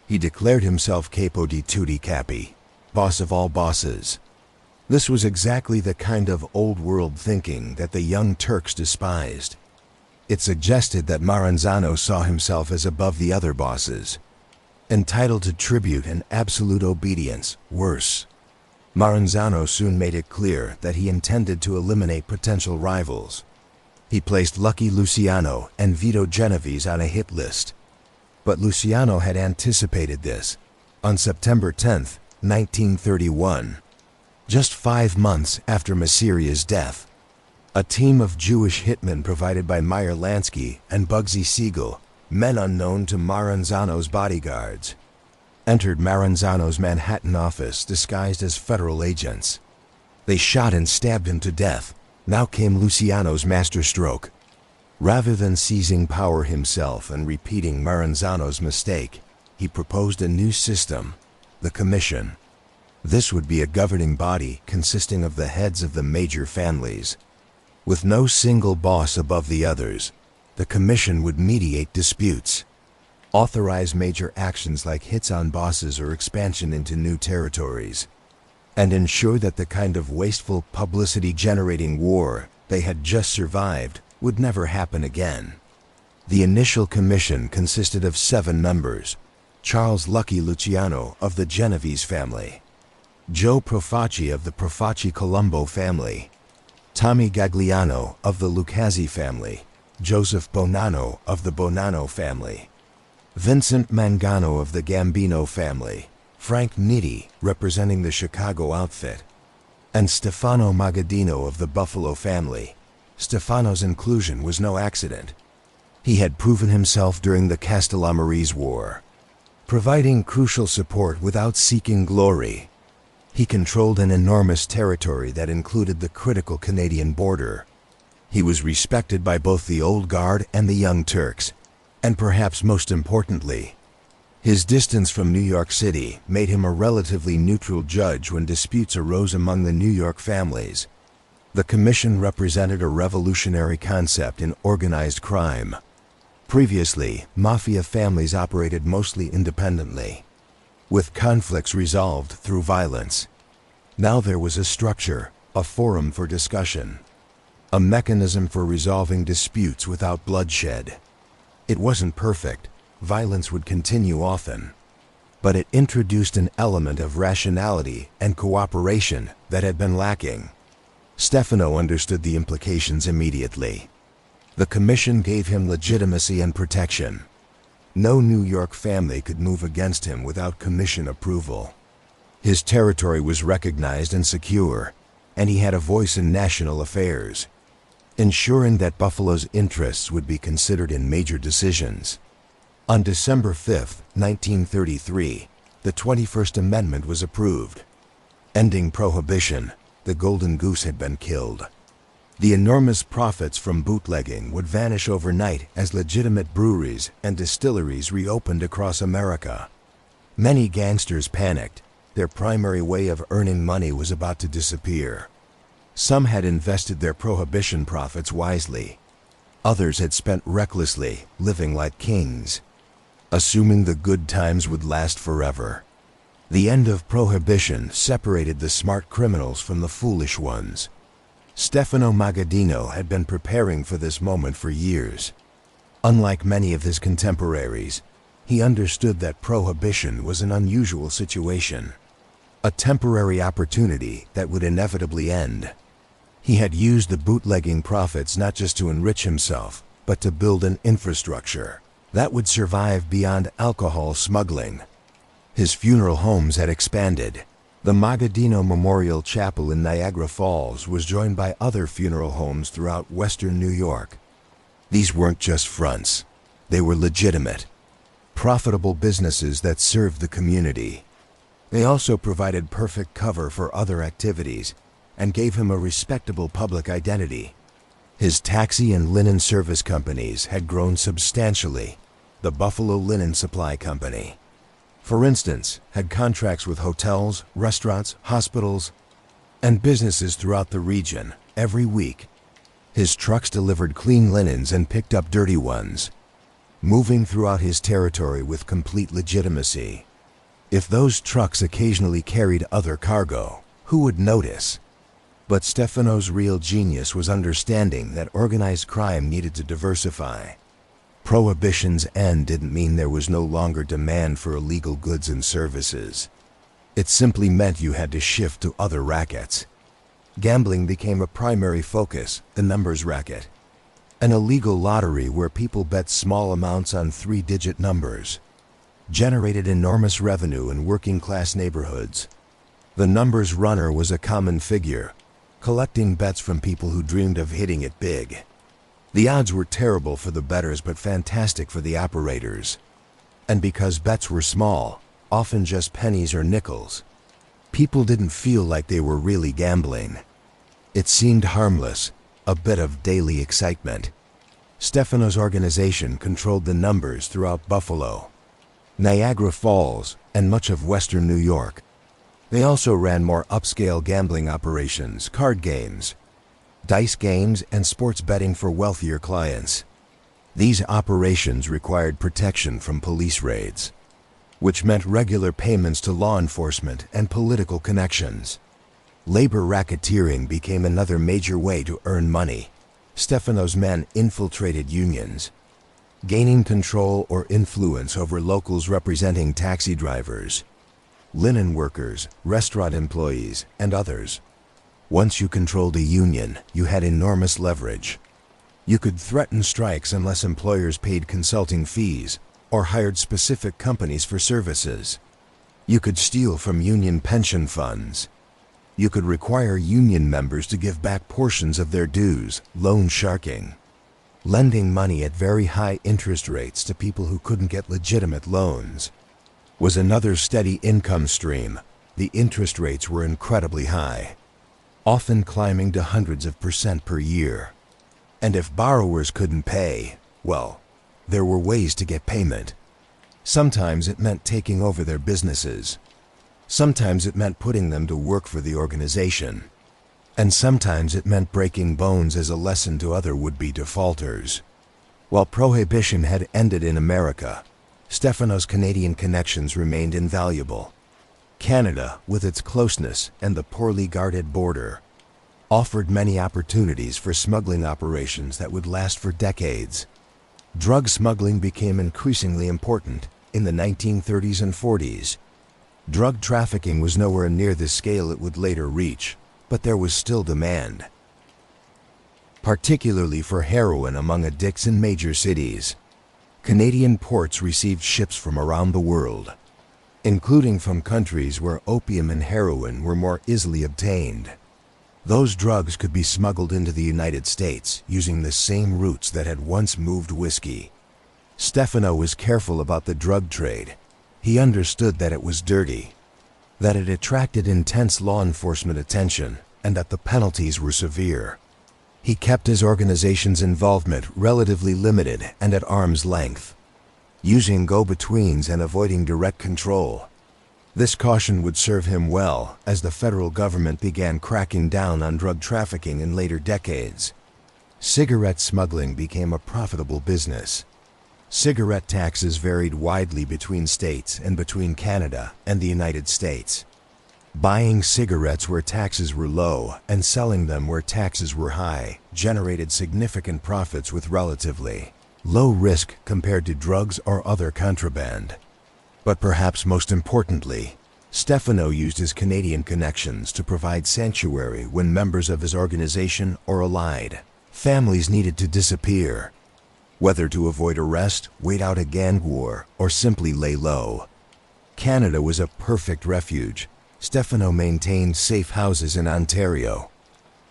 He declared himself capo di tutti capi, boss of all bosses. This was exactly the kind of old-world thinking that the Young Turks despised. It suggested that Maranzano saw himself as above the other bosses, entitled to tribute and absolute obedience. Worse, Maranzano soon made it clear that he intended to eliminate potential rivals. He placed Lucky Luciano and Vito Genovese on a hit list. But Luciano had anticipated this. On September 10, 1931, just 5 months after Masiria's death, a team of Jewish hitmen provided by Meyer Lansky and Bugsy Siegel, men unknown to Maranzano's bodyguards, entered Maranzano's Manhattan office disguised as federal agents. They shot and stabbed him to death. Now came Luciano's masterstroke. Rather than seizing power himself and repeating Maranzano's mistake, he proposed a new system, the Commission. This would be a governing body consisting of the heads of the major families. With no single boss above the others, the Commission would mediate disputes, authorize major actions like hits on bosses or expansion into new territories, and ensure that the kind of wasteful, publicity-generating war they had just survived would never happen again. The initial commission consisted of 7 members: Charles Lucky Luciano of the Genovese family, Joe Profaci of the Profaci Colombo family, Tommy Gagliano of the Lucchesi family, Joseph Bonanno of the Bonanno family, Vincent Mangano of the Gambino family, Frank Nitti representing the Chicago outfit, and Stefano Magaddino of the Buffalo family. Stefano's inclusion was no accident. He had proven himself during the Castellammarese War, providing crucial support without seeking glory. He controlled an enormous territory that included the critical Canadian border. He was respected by both the Old Guard and the Young Turks, and perhaps most importantly, his distance from New York City made him a relatively neutral judge when disputes arose among the New York families. The commission represented a revolutionary concept in organized crime. Previously, mafia families operated mostly independently, with conflicts resolved through violence. Now there was a structure, a forum for discussion, a mechanism for resolving disputes without bloodshed. It wasn't perfect. Violence would continue often, but it introduced an element of rationality and cooperation that had been lacking. Stefano understood the implications immediately. The commission gave him legitimacy and protection. No New York family could move against him without commission approval. His territory was recognized and secure, and he had a voice in national affairs, ensuring that Buffalo's interests would be considered in major decisions. On December 5, 1933, the 21st Amendment was approved. Ending Prohibition, the golden goose had been killed. The enormous profits from bootlegging would vanish overnight as legitimate breweries and distilleries reopened across America. Many gangsters panicked. Their primary way of earning money was about to disappear. Some had invested their prohibition profits wisely. Others had spent recklessly, living like kings, assuming the good times would last forever. The end of prohibition separated the smart criminals from the foolish ones. Stefano Magaddino had been preparing for this moment for years. Unlike many of his contemporaries, he understood that prohibition was an unusual situation, a temporary opportunity that would inevitably end. He had used the bootlegging profits not just to enrich himself, but to build an infrastructure that would survive beyond alcohol smuggling. His funeral homes had expanded. The Magaddino Memorial Chapel in Niagara Falls was joined by other funeral homes throughout western New York. These weren't just fronts. They were legitimate, profitable businesses that served the community. They also provided perfect cover for other activities and gave him a respectable public identity. His taxi and linen service companies had grown substantially. The Buffalo Linen Supply Company, for instance, had contracts with hotels, restaurants, hospitals, and businesses throughout the region. Every week, his trucks delivered clean linens and picked up dirty ones, moving throughout his territory with complete legitimacy. If those trucks occasionally carried other cargo, who would notice? But Stefano's real genius was understanding that organized crime needed to diversify. Prohibition's end didn't mean there was no longer demand for illegal goods and services. It simply meant you had to shift to other rackets. Gambling became a primary focus, the numbers racket, an illegal lottery where people bet small amounts on three-digit numbers, generated enormous revenue in working-class neighborhoods. The numbers runner was a common figure, collecting bets from people who dreamed of hitting it big. The odds were terrible for the bettors but fantastic for the operators. And because bets were small, often just pennies or nickels, people didn't feel like they were really gambling. It seemed harmless, a bit of daily excitement. Stefano's organization controlled the numbers throughout Buffalo, Niagara Falls, and much of western New York. They also ran more upscale gambling operations, card games, dice games, and sports betting for wealthier clients. These operations required protection from police raids, which meant regular payments to law enforcement and political connections. Labor racketeering became another major way to earn money. Stefano's men infiltrated unions, gaining control or influence over locals representing taxi drivers, linen workers, restaurant employees, and others. Once you controlled a union, you had enormous leverage. You could threaten strikes unless employers paid consulting fees or hired specific companies for services. You could steal from union pension funds. You could require union members to give back portions of their dues, loan sharking. Lending money at very high interest rates to people who couldn't get legitimate loans was another steady income stream. The interest rates were incredibly high, often climbing to hundreds of % per year. And if borrowers couldn't pay, well, there were ways to get payment. Sometimes it meant taking over their businesses. Sometimes it meant putting them to work for the organization. And sometimes it meant breaking bones as a lesson to other would-be defaulters. While prohibition had ended in America, Stefano's Canadian connections remained invaluable. Canada, with its closeness and the poorly guarded border, offered many opportunities for smuggling operations that would last for decades. Drug smuggling became increasingly important in the 1930s and 40s. Drug trafficking was nowhere near the scale it would later reach, but there was still demand, particularly for heroin among addicts in major cities. Canadian ports received ships from around the world, including from countries where opium and heroin were more easily obtained. Those drugs could be smuggled into the United States using the same routes that had once moved whiskey. Stefano was careful about the drug trade. He understood that it was dirty, that it attracted intense law enforcement attention, and that the penalties were severe. He kept his organization's involvement relatively limited and at arm's length, using go-betweens and avoiding direct control. This caution would serve him well as the federal government began cracking down on drug trafficking in later decades. Cigarette smuggling became a profitable business. Cigarette taxes varied widely between states and between Canada and the United States. Buying cigarettes where taxes were low and selling them where taxes were high generated significant profits with relatively low risk compared to drugs or other contraband. But perhaps most importantly, Stefano used his Canadian connections to provide sanctuary when members of his organization or allied families needed to disappear. Whether to avoid arrest, wait out a gang war, or simply lay low, Canada was a perfect refuge. Stefano maintained safe houses in Ontario,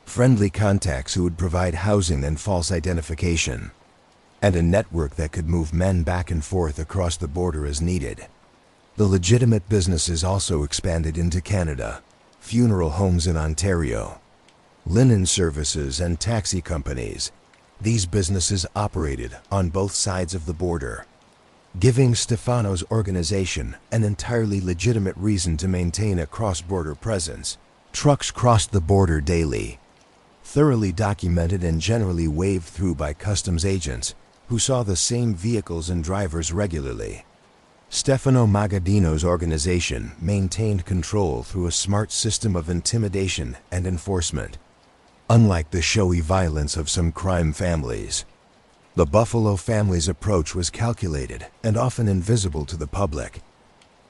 friendly contacts who would provide housing and false identification, and a network that could move men back and forth across the border as needed. The legitimate businesses also expanded into Canada: funeral homes in Ontario, linen services, and taxi companies. These businesses operated on both sides of the border, giving Stefano's organization an entirely legitimate reason to maintain a cross-border presence. Trucks crossed the border daily, thoroughly documented and generally waved through by customs agents who saw the same vehicles and drivers regularly. Stefano Magaddino's organization maintained control through a smart system of intimidation and enforcement. Unlike the showy violence of some crime families, the Buffalo family's approach was calculated and often invisible to the public.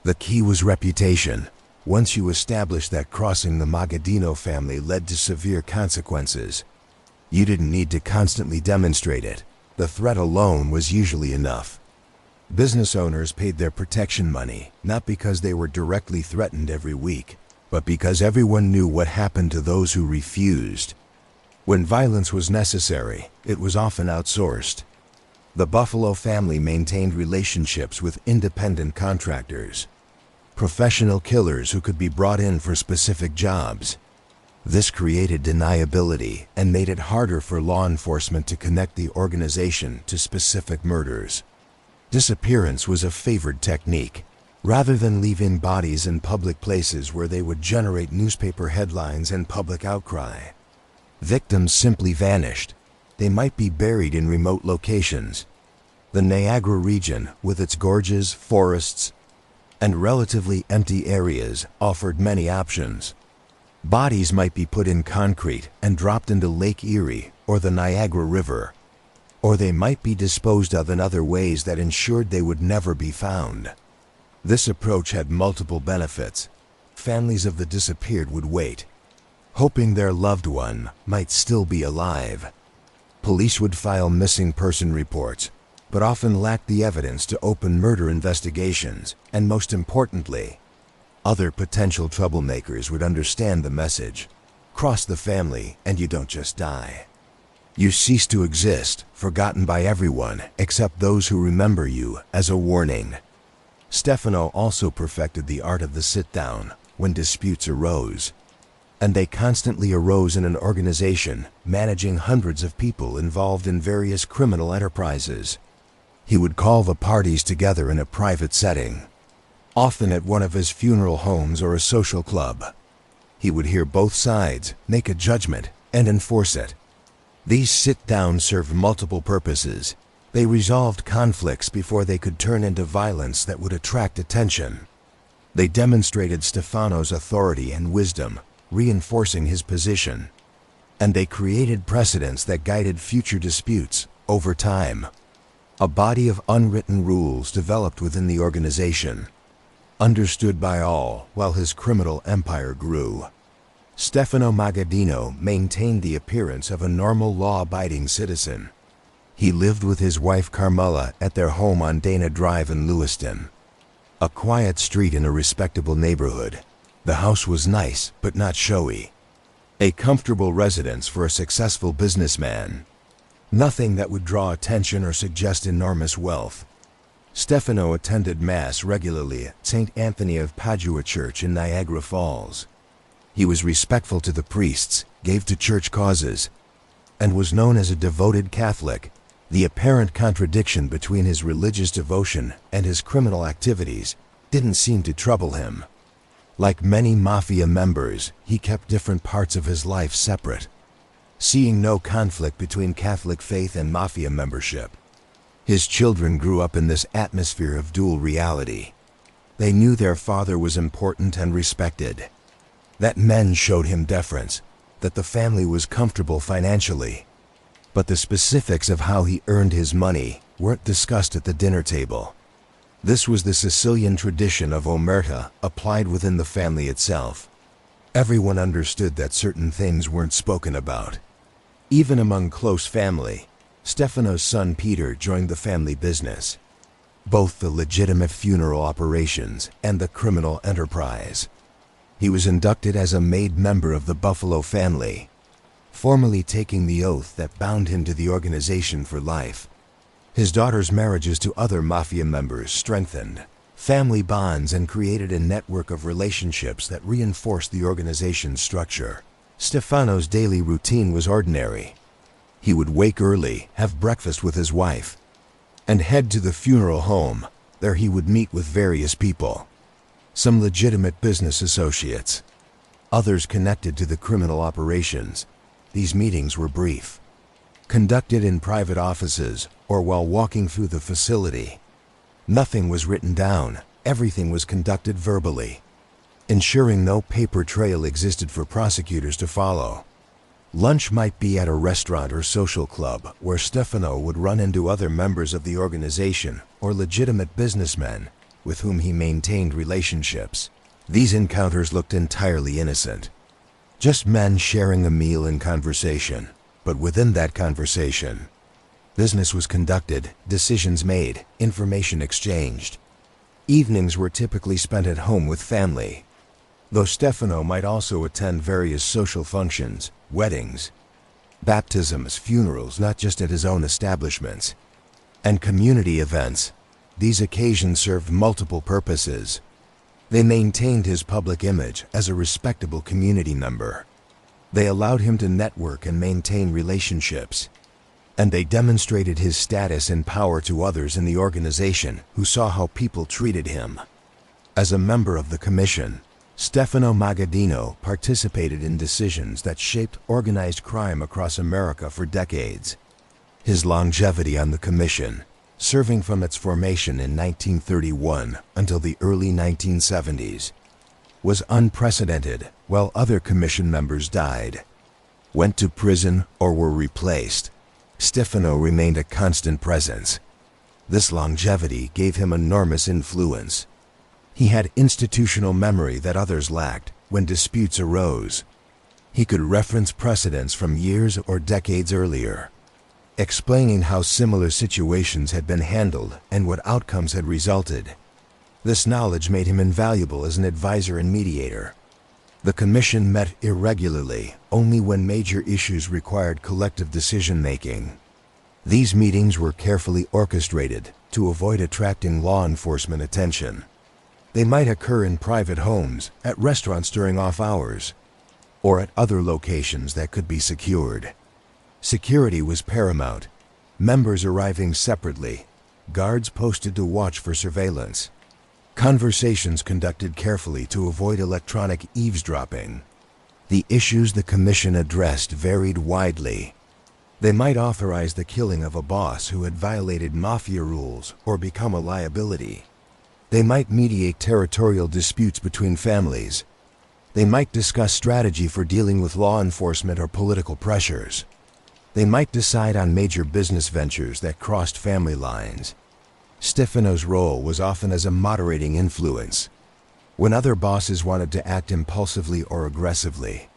The key was reputation. Once you established that crossing the Magaddino family led to severe consequences, you didn't need to constantly demonstrate it. The threat alone was usually enough. Business owners paid their protection money, not because they were directly threatened every week, but because everyone knew what happened to those who refused. When violence was necessary, it was often outsourced. The Buffalo family maintained relationships with independent contractors, professional killers who could be brought in for specific jobs. This created deniability and made it harder for law enforcement to connect the organization to specific murders. Disappearance was a favored technique. Rather than leaving bodies in public places where they would generate newspaper headlines and public outcry, victims simply vanished. They might be buried in remote locations. The Niagara region, with its gorges, forests, and relatively empty areas, offered many options. Bodies might be put in concrete and dropped into Lake Erie or the Niagara River, or they might be disposed of in other ways that ensured they would never be found. This approach had multiple benefits. Families of the disappeared would wait, hoping their loved one might still be alive. Police would file missing person reports, but often lacked the evidence to open murder investigations, and most importantly, other potential troublemakers would understand the message. Cross the family and you don't just die. You cease to exist, forgotten by everyone except those who remember you, as a warning. Stefano also perfected the art of the sit-down when disputes arose. And they constantly arose in an organization managing hundreds of people involved in various criminal enterprises. He would call the parties together in a private setting, often at one of his funeral homes or a social club. He would hear both sides, make a judgment, and enforce it. These sit-downs served multiple purposes. They resolved conflicts before they could turn into violence that would attract attention. They demonstrated Stefano's authority and wisdom, reinforcing his position. And they created precedents that guided future disputes over time. A body of unwritten rules developed within the organization, understood by all while his criminal empire grew. Stefano Magaddino maintained the appearance of a normal law-abiding citizen. He lived with his wife Carmela at their home on Dana Drive in Lewiston, a quiet street in a respectable neighborhood. The house was nice but not showy, a comfortable residence for a successful businessman. Nothing that would draw attention or suggest enormous wealth. Stefano attended Mass regularly at St. Anthony of Padua Church in Niagara Falls. He was respectful to the priests, gave to church causes, and was known as a devoted Catholic. The apparent contradiction between his religious devotion and his criminal activities didn't seem to trouble him. Like many Mafia members, he kept different parts of his life separate, seeing no conflict between Catholic faith and Mafia membership. His children grew up in this atmosphere of dual reality. They knew their father was important and respected, that men showed him deference, that the family was comfortable financially. But the specifics of how he earned his money weren't discussed at the dinner table. This was the Sicilian tradition of omerta applied within the family itself. Everyone understood that certain things weren't spoken about. Even among close family, Stefano's son Peter joined the family business, both the legitimate funeral operations and the criminal enterprise. He was inducted as a made member of the Buffalo family, formally taking the oath that bound him to the organization for life. His daughter's marriages to other Mafia members strengthened family bonds and created a network of relationships that reinforced the organization's structure. Stefano's daily routine was ordinary. He would wake early, have breakfast with his wife, and head to the funeral home. There he would meet with various people. Some legitimate business associates, others connected to the criminal operations. These meetings were brief, conducted in private offices or while walking through the facility. Nothing was written down, everything was conducted verbally, ensuring no paper trail existed for prosecutors to follow. Lunch might be at a restaurant or social club where Stefano would run into other members of the organization or legitimate businessmen with whom he maintained relationships. These encounters looked entirely innocent. Just men sharing a meal and conversation. But within that conversation, business was conducted, decisions made, information exchanged. Evenings were typically spent at home with family, though Stefano might also attend various social functions, weddings, baptisms, funerals, not just at his own establishments, and community events. These occasions served multiple purposes. They maintained his public image as a respectable community member. They allowed him to network and maintain relationships. And they demonstrated his status and power to others in the organization who saw how people treated him. As a member of the commission, Stefano Magaddino participated in decisions that shaped organized crime across America for decades. His longevity on the commission, serving from its formation in 1931 until the early 1970s, was unprecedented. While other commission members died, went to prison, or were replaced, Stefano remained a constant presence. This longevity gave him enormous influence. He had institutional memory that others lacked when disputes arose. He could reference precedents from years or decades earlier, explaining how similar situations had been handled and what outcomes had resulted. This knowledge made him invaluable as an advisor and mediator. The commission met irregularly, only when major issues required collective decision-making. These meetings were carefully orchestrated to avoid attracting law enforcement attention. They might occur in private homes, at restaurants during off hours, or at other locations that could be secured. Security was paramount, members arriving separately, guards posted to watch for surveillance, conversations conducted carefully to avoid electronic eavesdropping. The issues the commission addressed varied widely. They might authorize the killing of a boss who had violated mafia rules or become a liability. They might mediate territorial disputes between families. They might discuss strategy for dealing with law enforcement or political pressures. They might decide on major business ventures that crossed family lines. Stefano's role was often as a moderating influence. When other bosses wanted to act impulsively or aggressively,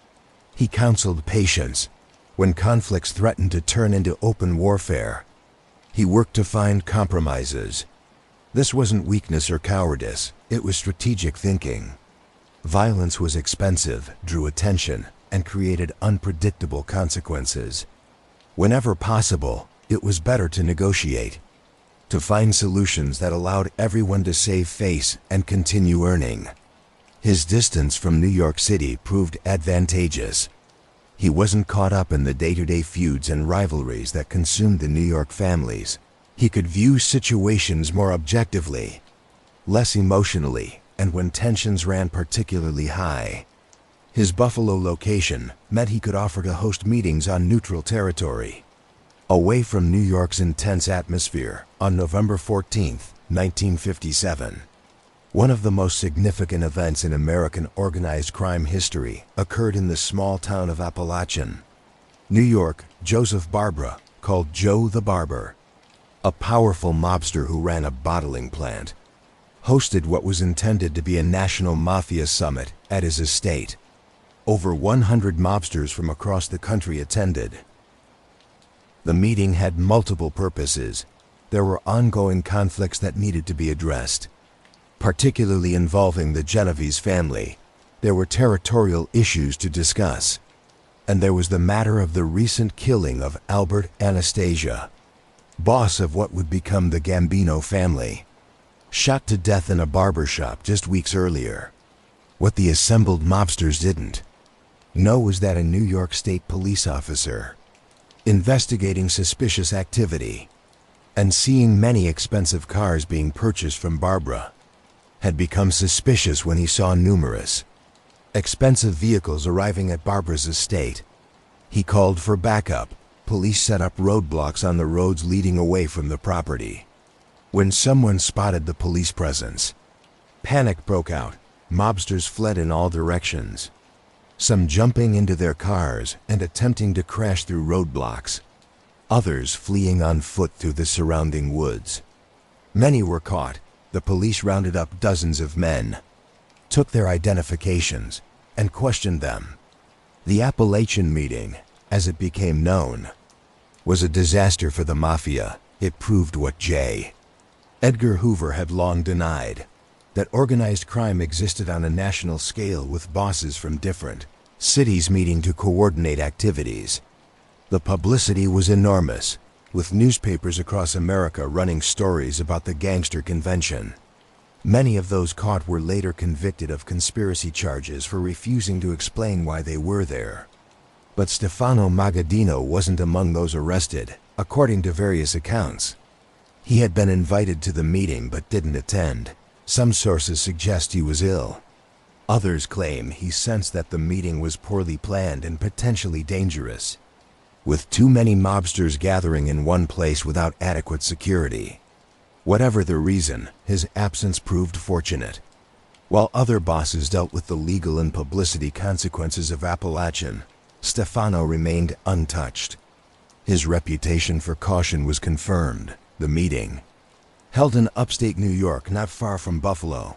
he counseled patience. When conflicts threatened to turn into open warfare, he worked to find compromises. This wasn't weakness or cowardice, it was strategic thinking. Violence was expensive, drew attention, and created unpredictable consequences. Whenever possible, it was better to negotiate, to find solutions that allowed everyone to save face and continue earning. His distance from New York City proved advantageous. He wasn't caught up in the day-to-day feuds and rivalries that consumed the New York families. He could view situations more objectively, less emotionally, and when tensions ran particularly high. His Buffalo location meant he could offer to host meetings on neutral territory, away from New York's intense atmosphere. On November 14, 1957, one of the most significant events in American organized crime history occurred in the small town of Appalachian, New York. Joseph Barbara, called Joe the Barber, a powerful mobster who ran a bottling plant, hosted what was intended to be a national mafia summit at his estate. Over 100 mobsters from across the country attended. The meeting had multiple purposes. There were ongoing conflicts that needed to be addressed, particularly involving the Genovese family. There were territorial issues to discuss. And there was the matter of the recent killing of Albert Anastasia, boss of what would become the Gambino family, shot to death in a barber shop just weeks earlier. What the assembled mobsters didn't know was that a New York State police officer, investigating suspicious activity and seeing many expensive cars being purchased from Barbara, had become suspicious when he saw numerous expensive vehicles arriving at Barbara's estate. He called for backup. Police set up roadblocks on the roads leading away from the property. When someone spotted the police presence, panic broke out. Mobsters fled in all directions, some jumping into their cars and attempting to crash through roadblocks, others fleeing on foot through the surrounding woods. Many were caught. The police rounded up dozens of men, took their identifications, and questioned them. The Appalachian meeting, as it became known, was a disaster for the Mafia. It proved what J. Edgar Hoover had long denied, that organized crime existed on a national scale with bosses from different cities meeting to coordinate activities. The publicity was enormous, with newspapers across America running stories about the Gangster convention. Many of those caught were later convicted of conspiracy charges for refusing to explain why they were there. But Stefano Magaddino wasn't among those arrested, according to various accounts. He had been invited to the meeting but didn't attend. Some sources suggest he was ill. Others claim he sensed that the meeting was poorly planned and potentially dangerous, with too many mobsters gathering in one place without adequate security. Whatever the reason, his absence proved fortunate. While other bosses dealt with the legal and publicity consequences of Appalachian, Stefano remained untouched. His reputation for caution was confirmed. The meeting, held in upstate New York not far from Buffalo,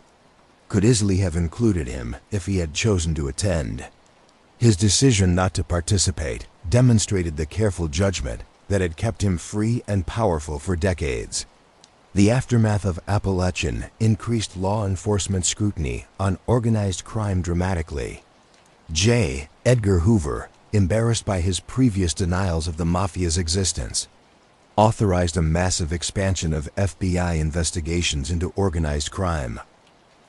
could easily have included him if he had chosen to attend. His decision not to participate demonstrated the careful judgment that had kept him free and powerful for decades. The aftermath of Appalachian increased law enforcement scrutiny on organized crime dramatically. J. Edgar Hoover, embarrassed by his previous denials of the Mafia's existence, authorized a massive expansion of FBI investigations into organized crime.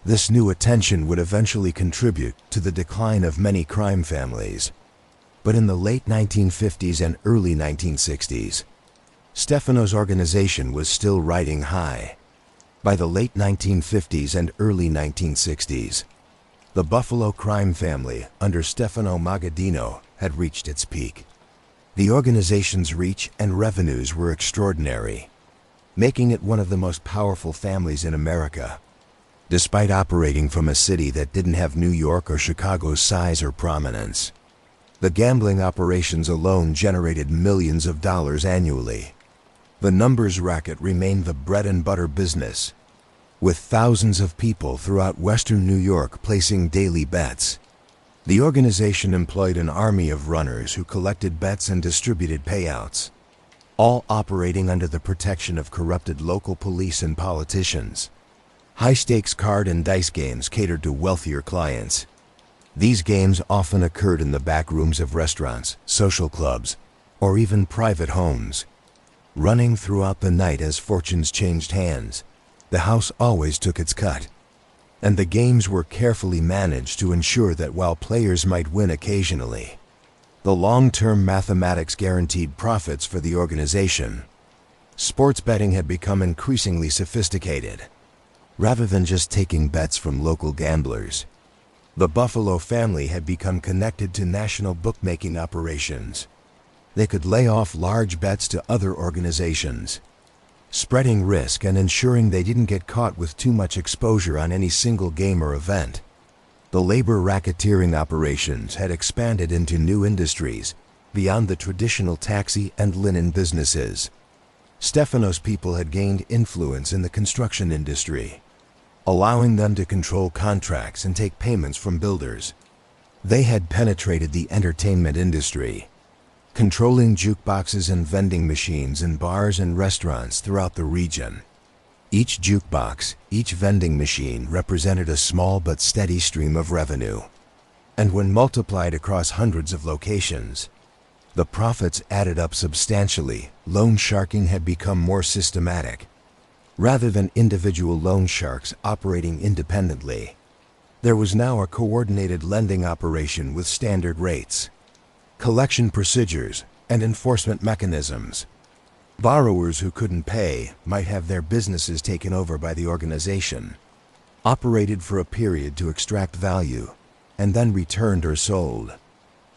This new attention would eventually contribute to the decline of many crime families. But in the late 1950s and early 1960s, Stefano's organization was still riding high. By the late 1950s and early 1960s, the Buffalo crime family under Stefano Magaddino had reached its peak. The organization's reach and revenues were extraordinary, making it one of the most powerful families in America. Despite operating from a city that didn't have New York or Chicago's size or prominence, the gambling operations alone generated millions of dollars annually. The numbers racket remained the bread and butter business, with thousands of people throughout western New York placing daily bets. The organization employed an army of runners who collected bets and distributed payouts, all operating under the protection of corrupted local police and politicians. High-stakes card and dice games catered to wealthier clients. These games often occurred in the back rooms of restaurants, social clubs, or even private homes. Running throughout the night as fortunes changed hands, the house always took its cut. And the games were carefully managed to ensure that while players might win occasionally, the long-term mathematics guaranteed profits for the organization. Sports betting had become increasingly sophisticated. Rather than just taking bets from local gamblers, the Buffalo family had become connected to national bookmaking operations. They could lay off large bets to other organizations, spreading risk and ensuring they didn't get caught with too much exposure on any single game or event. The labor racketeering operations had expanded into new industries beyond the traditional taxi and linen businesses. Stefano's people had gained influence in the construction industry, allowing them to control contracts and take payments from builders. They had penetrated the entertainment industry, controlling jukeboxes and vending machines in bars and restaurants throughout the region. Each jukebox, each vending machine represented a small but steady stream of revenue. And when multiplied across hundreds of locations, the profits added up substantially. Loan sharking had become more systematic. Rather than individual loan sharks operating independently, there was now a coordinated lending operation with standard rates, collection procedures, and enforcement mechanisms. Borrowers who couldn't pay might have their businesses taken over by the organization, operated for a period to extract value, and then returned or sold.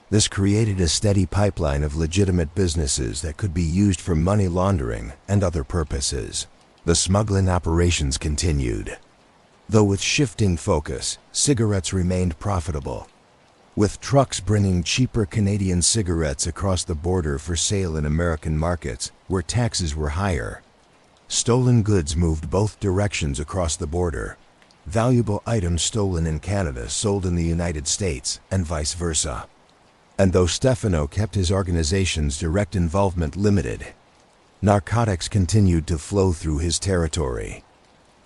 This created a steady pipeline of legitimate businesses that could be used for money laundering and other purposes. The smuggling operations continued. Though with shifting focus, cigarettes remained profitable, with trucks bringing cheaper Canadian cigarettes across the border for sale in American markets where taxes were higher. Stolen goods moved both directions across the border. Valuable items stolen in Canada sold in the United States and vice versa. And though Stefano kept his organization's direct involvement limited, narcotics continued to flow through his territory,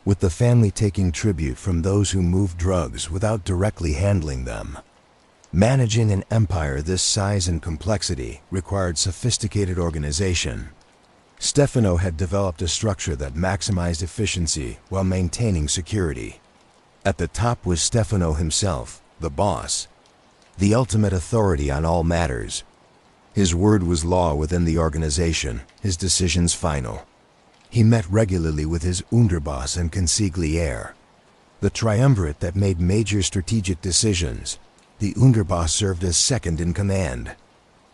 with the family taking tribute from those who moved drugs without directly handling them. Managing an empire this size and complexity required sophisticated organization. Stefano had developed a structure that maximized efficiency while maintaining security. At the top was Stefano himself, the boss, the ultimate authority on all matters. His word was law within the organization, his decisions final. He met regularly with his underboss and consigliere, the triumvirate that made major strategic decisions. The underboss served as second in command,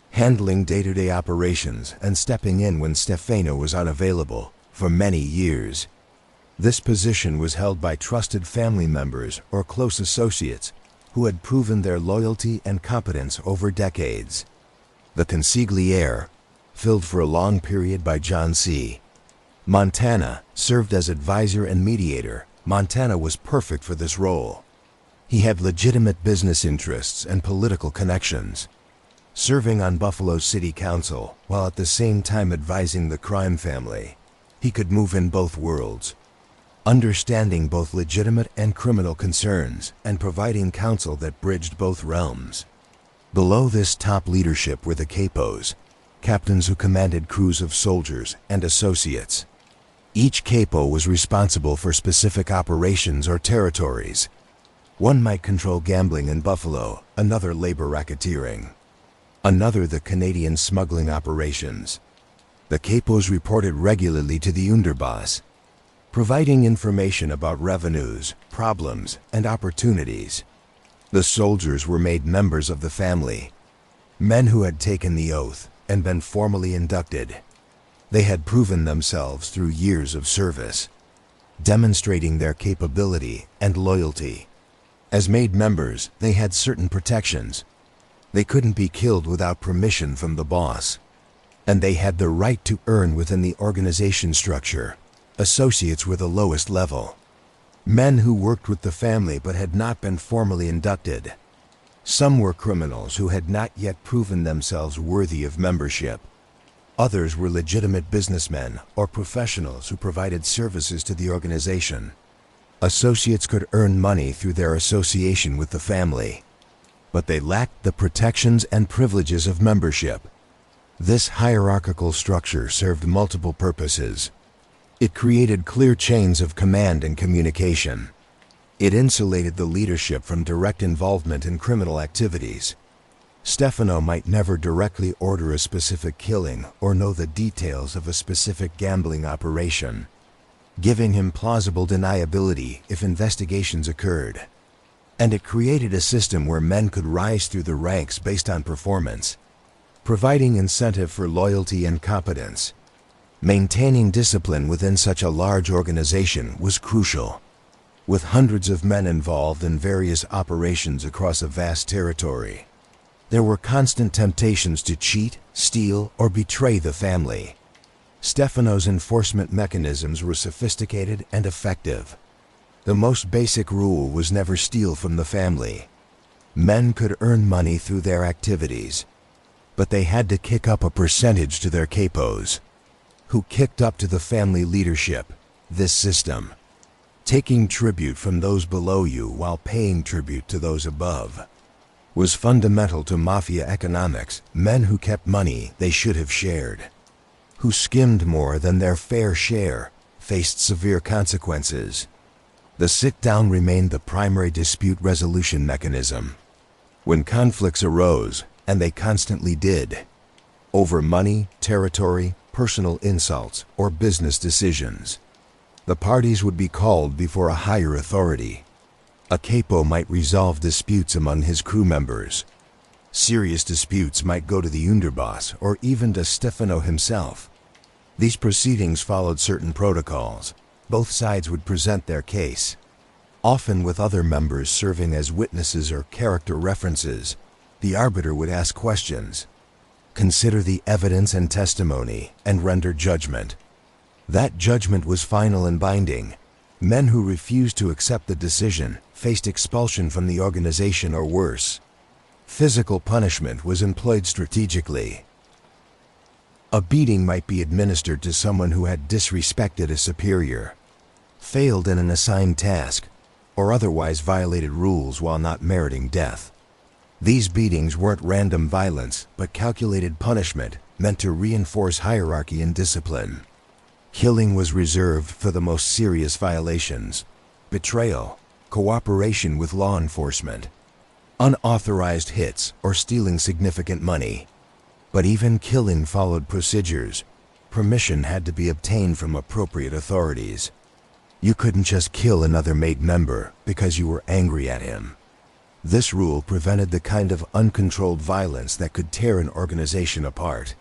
handling day-to-day operations and stepping in when Stefano was unavailable for many years. This position was held by trusted family members or close associates who had proven their loyalty and competence over decades. The consigliere, filled for a long period by John C. Montana, served as advisor and mediator. Montana was perfect for this role. He had legitimate business interests and political connections, serving on Buffalo's city council while at the same time advising the crime family. He could move in both worlds, understanding both legitimate and criminal concerns and providing counsel that bridged both realms. Below this top leadership were the capos, captains who commanded crews of soldiers and associates. Each capo was responsible for specific operations or territories. One might control gambling in Buffalo, another labor racketeering, another the Canadian smuggling operations. The capos reported regularly to the underboss, providing information about revenues, problems, and opportunities. The soldiers were made members of the family, men who had taken the oath and been formally inducted. They had proven themselves through years of service, demonstrating their capability and loyalty. As made members, they had certain protections. They couldn't be killed without permission from the boss, and they had the right to earn within the organization structure. Associates were the lowest level, men who worked with the family but had not been formally inducted. Some were criminals who had not yet proven themselves worthy of membership. Others were legitimate businessmen or professionals who provided services to the organization. Associates could earn money through their association with the family, but they lacked the protections and privileges of membership. This hierarchical structure served multiple purposes. It created clear chains of command and communication. It insulated the leadership from direct involvement in criminal activities. Stefano might never directly order a specific killing or know the details of a specific gambling operation, giving him plausible deniability if investigations occurred. And it created a system where men could rise through the ranks based on performance, providing incentive for loyalty and competence. Maintaining discipline within such a large organization was crucial. With hundreds of men involved in various operations across a vast territory, there were constant temptations to cheat, steal, or betray the family. Stefano's enforcement mechanisms were sophisticated and effective. The most basic rule was never steal from the family. Men could earn money through their activities, but they had to kick up a percentage to their capos, who kicked up to the family leadership. This system, taking tribute from those below you while paying tribute to those above, was fundamental to mafia economics. Men who kept money they should have shared, who skimmed more than their fair share, faced severe consequences. The sit-down remained the primary dispute resolution mechanism. When conflicts arose, and they constantly did, over money, territory, personal insults, or business decisions, the parties would be called before a higher authority. A capo might resolve disputes among his crew members. Serious disputes might go to the underboss or even to Stefano himself. These proceedings followed certain protocols. Both sides would present their case, often with other members serving as witnesses or character references. The arbiter would ask questions, consider the evidence and testimony, and render judgment. That judgment was final and binding. Men who refused to accept the decision faced expulsion from the organization or worse. Physical punishment was employed strategically. A beating might be administered to someone who had disrespected a superior, failed in an assigned task, or otherwise violated rules while not meriting death. These beatings weren't random violence, but calculated punishment meant to reinforce hierarchy and discipline. Killing was reserved for the most serious violations: betrayal, cooperation with law enforcement, unauthorized hits, or stealing significant money. But even killing followed procedures. Permission had to be obtained from appropriate authorities. You couldn't just kill another mate member because you were angry at him. This rule prevented the kind of uncontrolled violence that could tear an organization apart.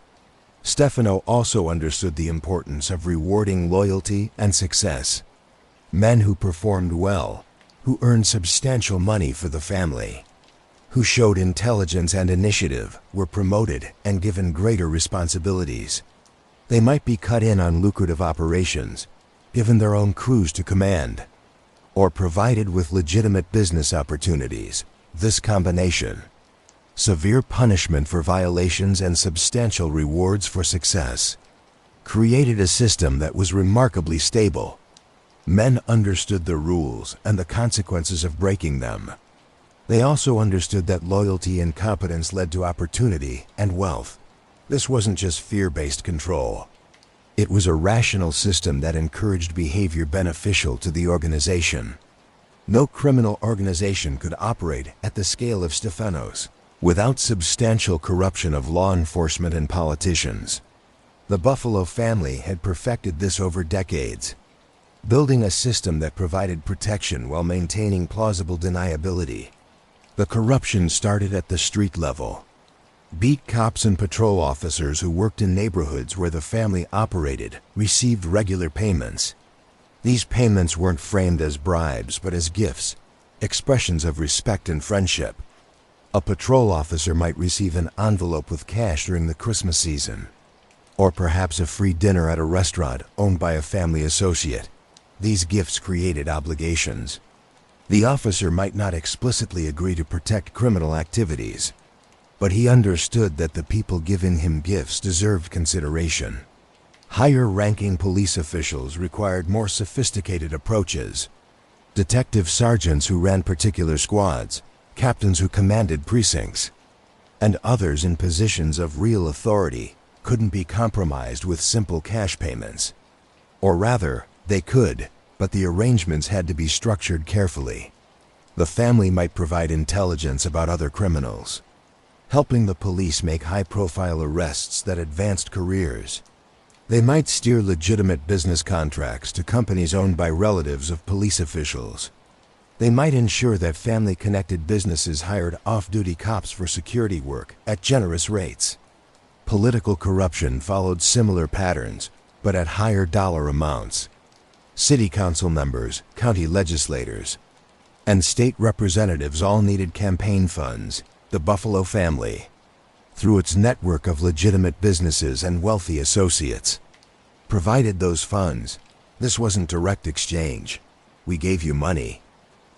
Stefano also understood the importance of rewarding loyalty and success. Men who performed well, who earned substantial money for the family, who showed intelligence and initiative, were promoted and given greater responsibilities. They might be cut in on lucrative operations, given their own crews to command, or provided with legitimate business opportunities. This combination, severe punishment for violations and substantial rewards for success, created a system that was remarkably stable. Men understood the rules and the consequences of breaking them. They also understood that loyalty and competence led to opportunity and wealth. This wasn't just fear-based control. It was a rational system that encouraged behavior beneficial to the organization. No criminal organization could operate at the scale of Stefano's without substantial corruption of law enforcement and politicians. The Buffalo family had perfected this over decades, building a system that provided protection while maintaining plausible deniability. The corruption started at the street level. Beat cops and patrol officers who worked in neighborhoods where the family operated received regular payments. These payments weren't framed as bribes but as gifts, expressions of respect and friendship. A patrol officer might receive an envelope with cash during the Christmas season, or perhaps a free dinner at a restaurant owned by a family associate. These gifts created obligations. The officer might not explicitly agree to protect criminal activities, but he understood that the people giving him gifts deserved consideration. Higher-ranking police officials required more sophisticated approaches. Detective sergeants who ran particular squads, captains who commanded precincts, and others in positions of real authority couldn't be compromised with simple cash payments. Or rather, they could, but the arrangements had to be structured carefully. The family might provide intelligence about other criminals, helping the police make high-profile arrests that advanced careers. They might steer legitimate business contracts to companies owned by relatives of police officials. They might ensure that family-connected businesses hired off-duty cops for security work at generous rates. Political corruption followed similar patterns, but at higher dollar amounts. City council members, county legislators, and state representatives all needed campaign funds. The Buffalo family, through its network of legitimate businesses and wealthy associates, provided those funds. This wasn't direct exchange. We gave you money.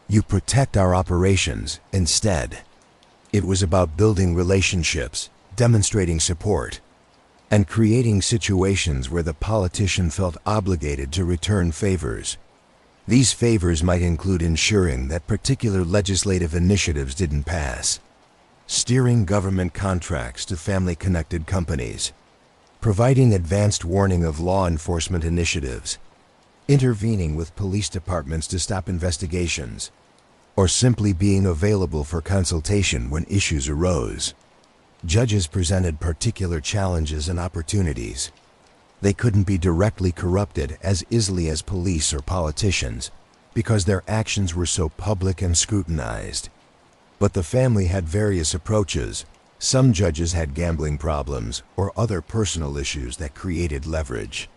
You protect our operations instead. It was about building relationships, demonstrating support, and creating situations where the politician felt obligated to return favors. These favors might include ensuring that particular legislative initiatives didn't pass, steering government contracts to family-connected companies, providing advanced warning of law enforcement initiatives, intervening with police departments to stop investigations, or simply being available for consultation when issues arose. Judges presented particular challenges and opportunities. They couldn't be directly corrupted as easily as police or politicians because their actions were so public and scrutinized. But the family had various approaches. Some judges had gambling problems or other personal issues that created leverage.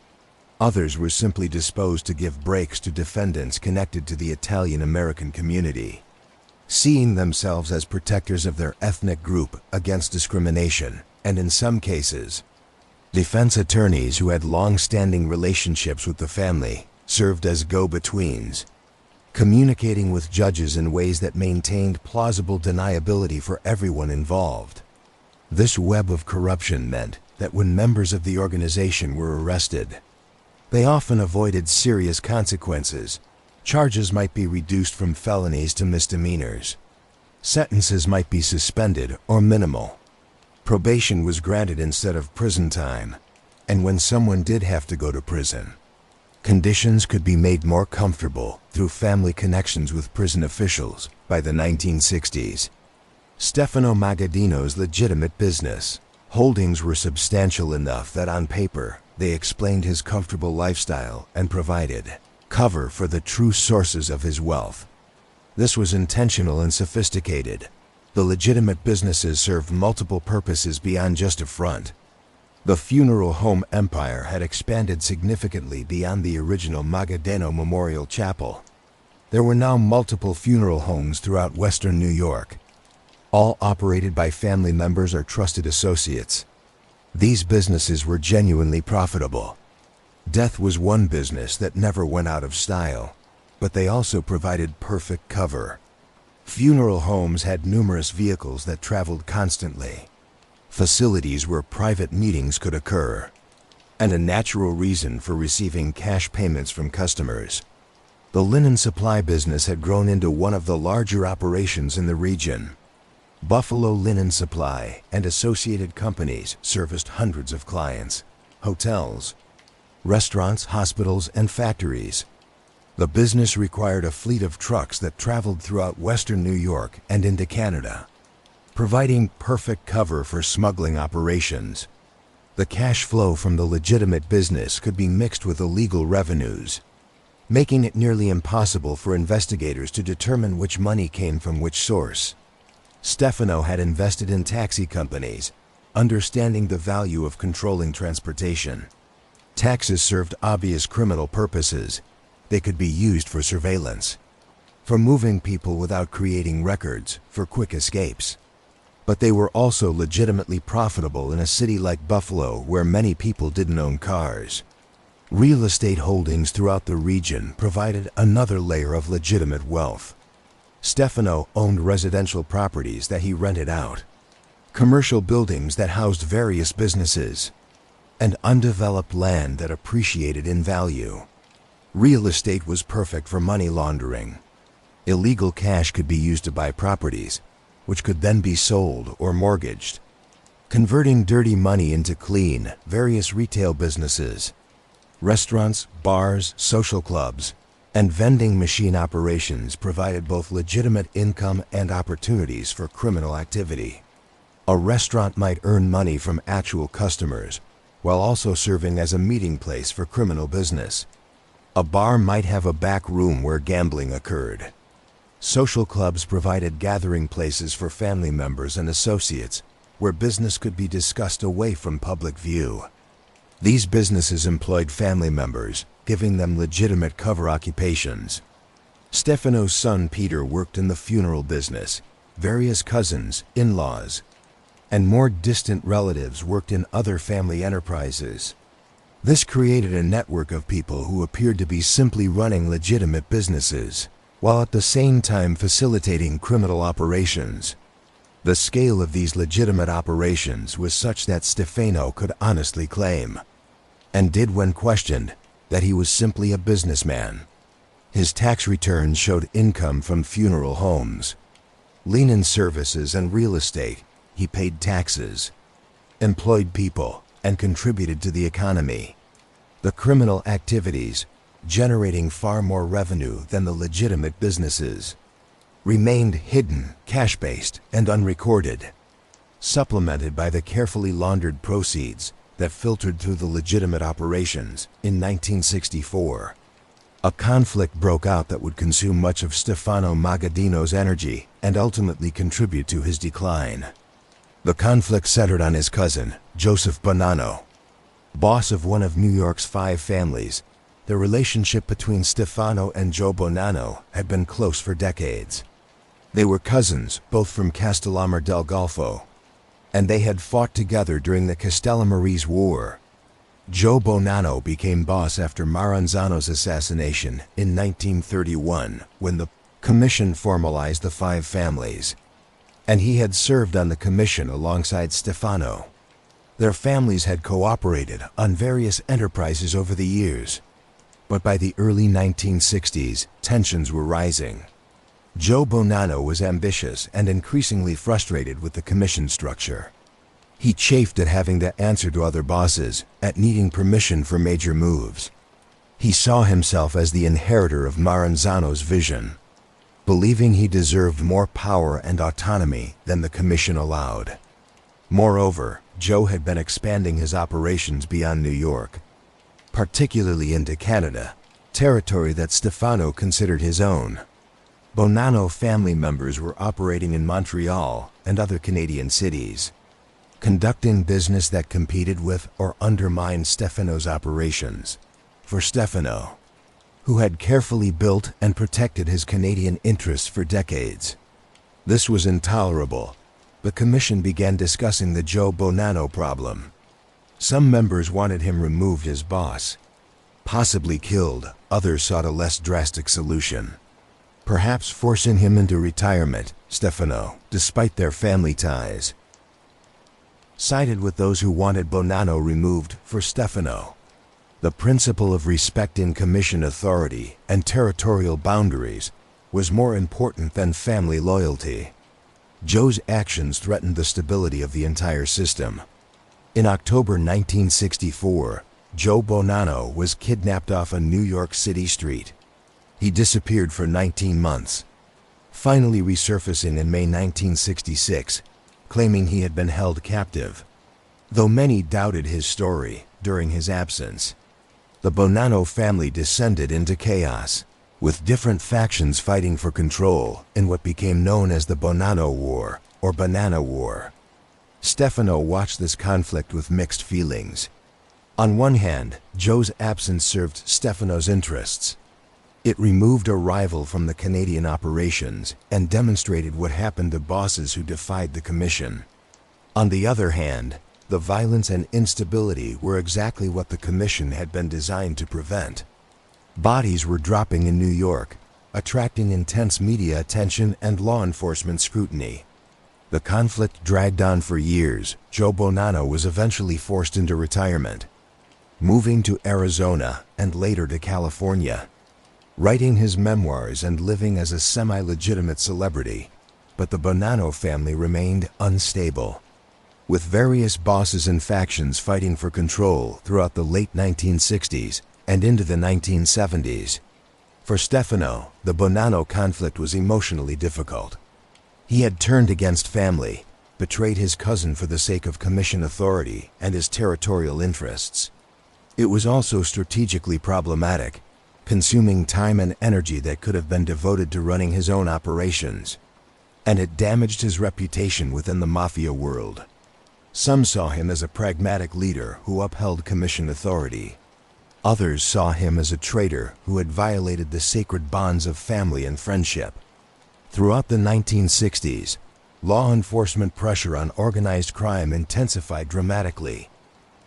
Others were simply disposed to give breaks to defendants connected to the Italian-American community, seeing themselves as protectors of their ethnic group against discrimination, and in some cases, defense attorneys who had long-standing relationships with the family served as go-betweens, communicating with judges in ways that maintained plausible deniability for everyone involved. This web of corruption meant that when members of the organization were arrested, they often avoided serious consequences. Charges might be reduced from felonies to misdemeanors. Sentences might be suspended or minimal. Probation was granted instead of prison time, and when someone did have to go to prison, conditions could be made more comfortable through family connections with prison officials. By the 1960s, Stefano Magaddino's legitimate business holdings were substantial enough that on paper they explained his comfortable lifestyle and provided cover for the true sources of his wealth. This was intentional and sophisticated. The legitimate businesses served multiple purposes beyond just a front. The funeral home empire had expanded significantly beyond the original Magaddino Memorial Chapel. There were now multiple funeral homes throughout western New York. all operated by family members or trusted associates. These businesses were genuinely profitable. Death was one business that never went out of style, but they also provided perfect cover. Funeral homes had numerous vehicles that traveled constantly, facilities where private meetings could occur, and a natural reason for receiving cash payments from customers. The linen supply business had grown into one of the larger operations in the region. Buffalo Linen Supply and associated companies serviced hundreds of clients, hotels, restaurants, hospitals, and factories. The business required a fleet of trucks that traveled throughout western New York and into Canada, providing perfect cover for smuggling operations. The cash flow from the legitimate business could be mixed with illegal revenues, making it nearly impossible for investigators to determine which money came from which source. Stefano had invested in taxi companies, understanding the value of controlling transportation. Taxes served obvious criminal purposes. They could be used for surveillance, for moving people without creating records, for quick escapes. But they were also legitimately profitable in a city like Buffalo where many people didn't own cars. Real estate holdings throughout the region provided another layer of legitimate wealth. Stefano owned residential properties that he rented out, commercial buildings that housed various businesses, and undeveloped land that appreciated in value. Real estate was perfect for money laundering. Illegal cash could be used to buy properties, which could then be sold or mortgaged, converting dirty money into clean. Various retail businesses, restaurants, bars, social clubs, and vending machine operations provided both legitimate income and opportunities for criminal activity. A restaurant might earn money from actual customers, while also serving as a meeting place for criminal business. A bar might have a back room where gambling occurred. Social clubs provided gathering places for family members and associates, where business could be discussed away from public view. These businesses employed family members, giving them legitimate cover occupations. Stefano's son Peter worked in the funeral business. Various cousins, in-laws, and more distant relatives worked in other family enterprises. This created a network of people who appeared to be simply running legitimate businesses, while at the same time facilitating criminal operations. The scale of these legitimate operations was such that Stefano could honestly claim, and did when questioned, that he was simply a businessman. His tax returns showed income from funeral homes, linen services, and real estate. He paid taxes, employed people, and contributed to the economy. The criminal activities, generating far more revenue than the legitimate businesses, remained hidden, cash-based, and unrecorded, supplemented by the carefully laundered proceeds that filtered through the legitimate operations. In 1964, a conflict broke out that would consume much of Stefano Magaddino's energy and ultimately contribute to his decline. The conflict centered on his cousin, Joseph Bonanno, boss of one of New York's 5 families. The relationship between Stefano and Joe Bonanno had been close for decades. They were cousins, both from Castellammare del Golfo, and they had fought together during the Castellammarese War. Joe Bonanno became boss after Maranzano's assassination in 1931, when the commission formalized the 5 families, and he had served on the commission alongside Stefano. Their families had cooperated on various enterprises over the years, but by the early 1960s, tensions were rising. Joe Bonanno was ambitious and increasingly frustrated with the commission structure. He chafed at having to answer to other bosses, at needing permission for major moves. He saw himself as the inheritor of Maranzano's vision, believing he deserved more power and autonomy than the commission allowed. Moreover, Joe had been expanding his operations beyond New York, particularly into Canada, territory that Stefano considered his own. Bonanno family members were operating in Montreal and other Canadian cities, conducting business that competed with or undermined Stefano's operations. For Stefano, who had carefully built and protected his Canadian interests for decades, This was intolerable. The commission began discussing the Joe Bonanno problem. Some members wanted him removed as boss, possibly killed. Others sought a less drastic solution, perhaps forcing him into retirement. Stefano, despite their family ties, sided with those who wanted Bonanno removed. For Stefano, the principle of respecting commission authority and territorial boundaries was more important than family loyalty. Joe's actions threatened the stability of the entire system. In October 1964, Joe Bonanno was kidnapped off a New York City street. He disappeared for 19 months, finally resurfacing in May 1966, claiming he had been held captive. Though many doubted his story during his absence, the Bonanno family descended into chaos, with different factions fighting for control in what became known as the Bonanno War or Banana War. Stefano watched this conflict with mixed feelings. On one hand, Joe's absence served Stefano's interests. It removed a rival from the Canadian operations and demonstrated what happened to bosses who defied the commission. On the other hand, the violence and instability were exactly what the commission had been designed to prevent. Bodies were dropping in New York, attracting intense media attention and law enforcement scrutiny. The conflict dragged on for years. Joe Bonanno was eventually forced into retirement, moving to Arizona and later to California, writing his memoirs and living as a semi-legitimate celebrity. But the Bonanno family remained unstable, with various bosses and factions fighting for control throughout the late 1960s and into the 1970s. For Stefano, the Bonanno conflict was emotionally difficult. He had turned against family, betrayed his cousin for the sake of commission authority and his territorial interests. It was also strategically problematic, consuming time and energy that could have been devoted to running his own operations. And it damaged his reputation within the mafia world. Some saw him as a pragmatic leader who upheld commission authority. Others saw him as a traitor who had violated the sacred bonds of family and friendship. Throughout the 1960s, law enforcement pressure on organized crime intensified dramatically.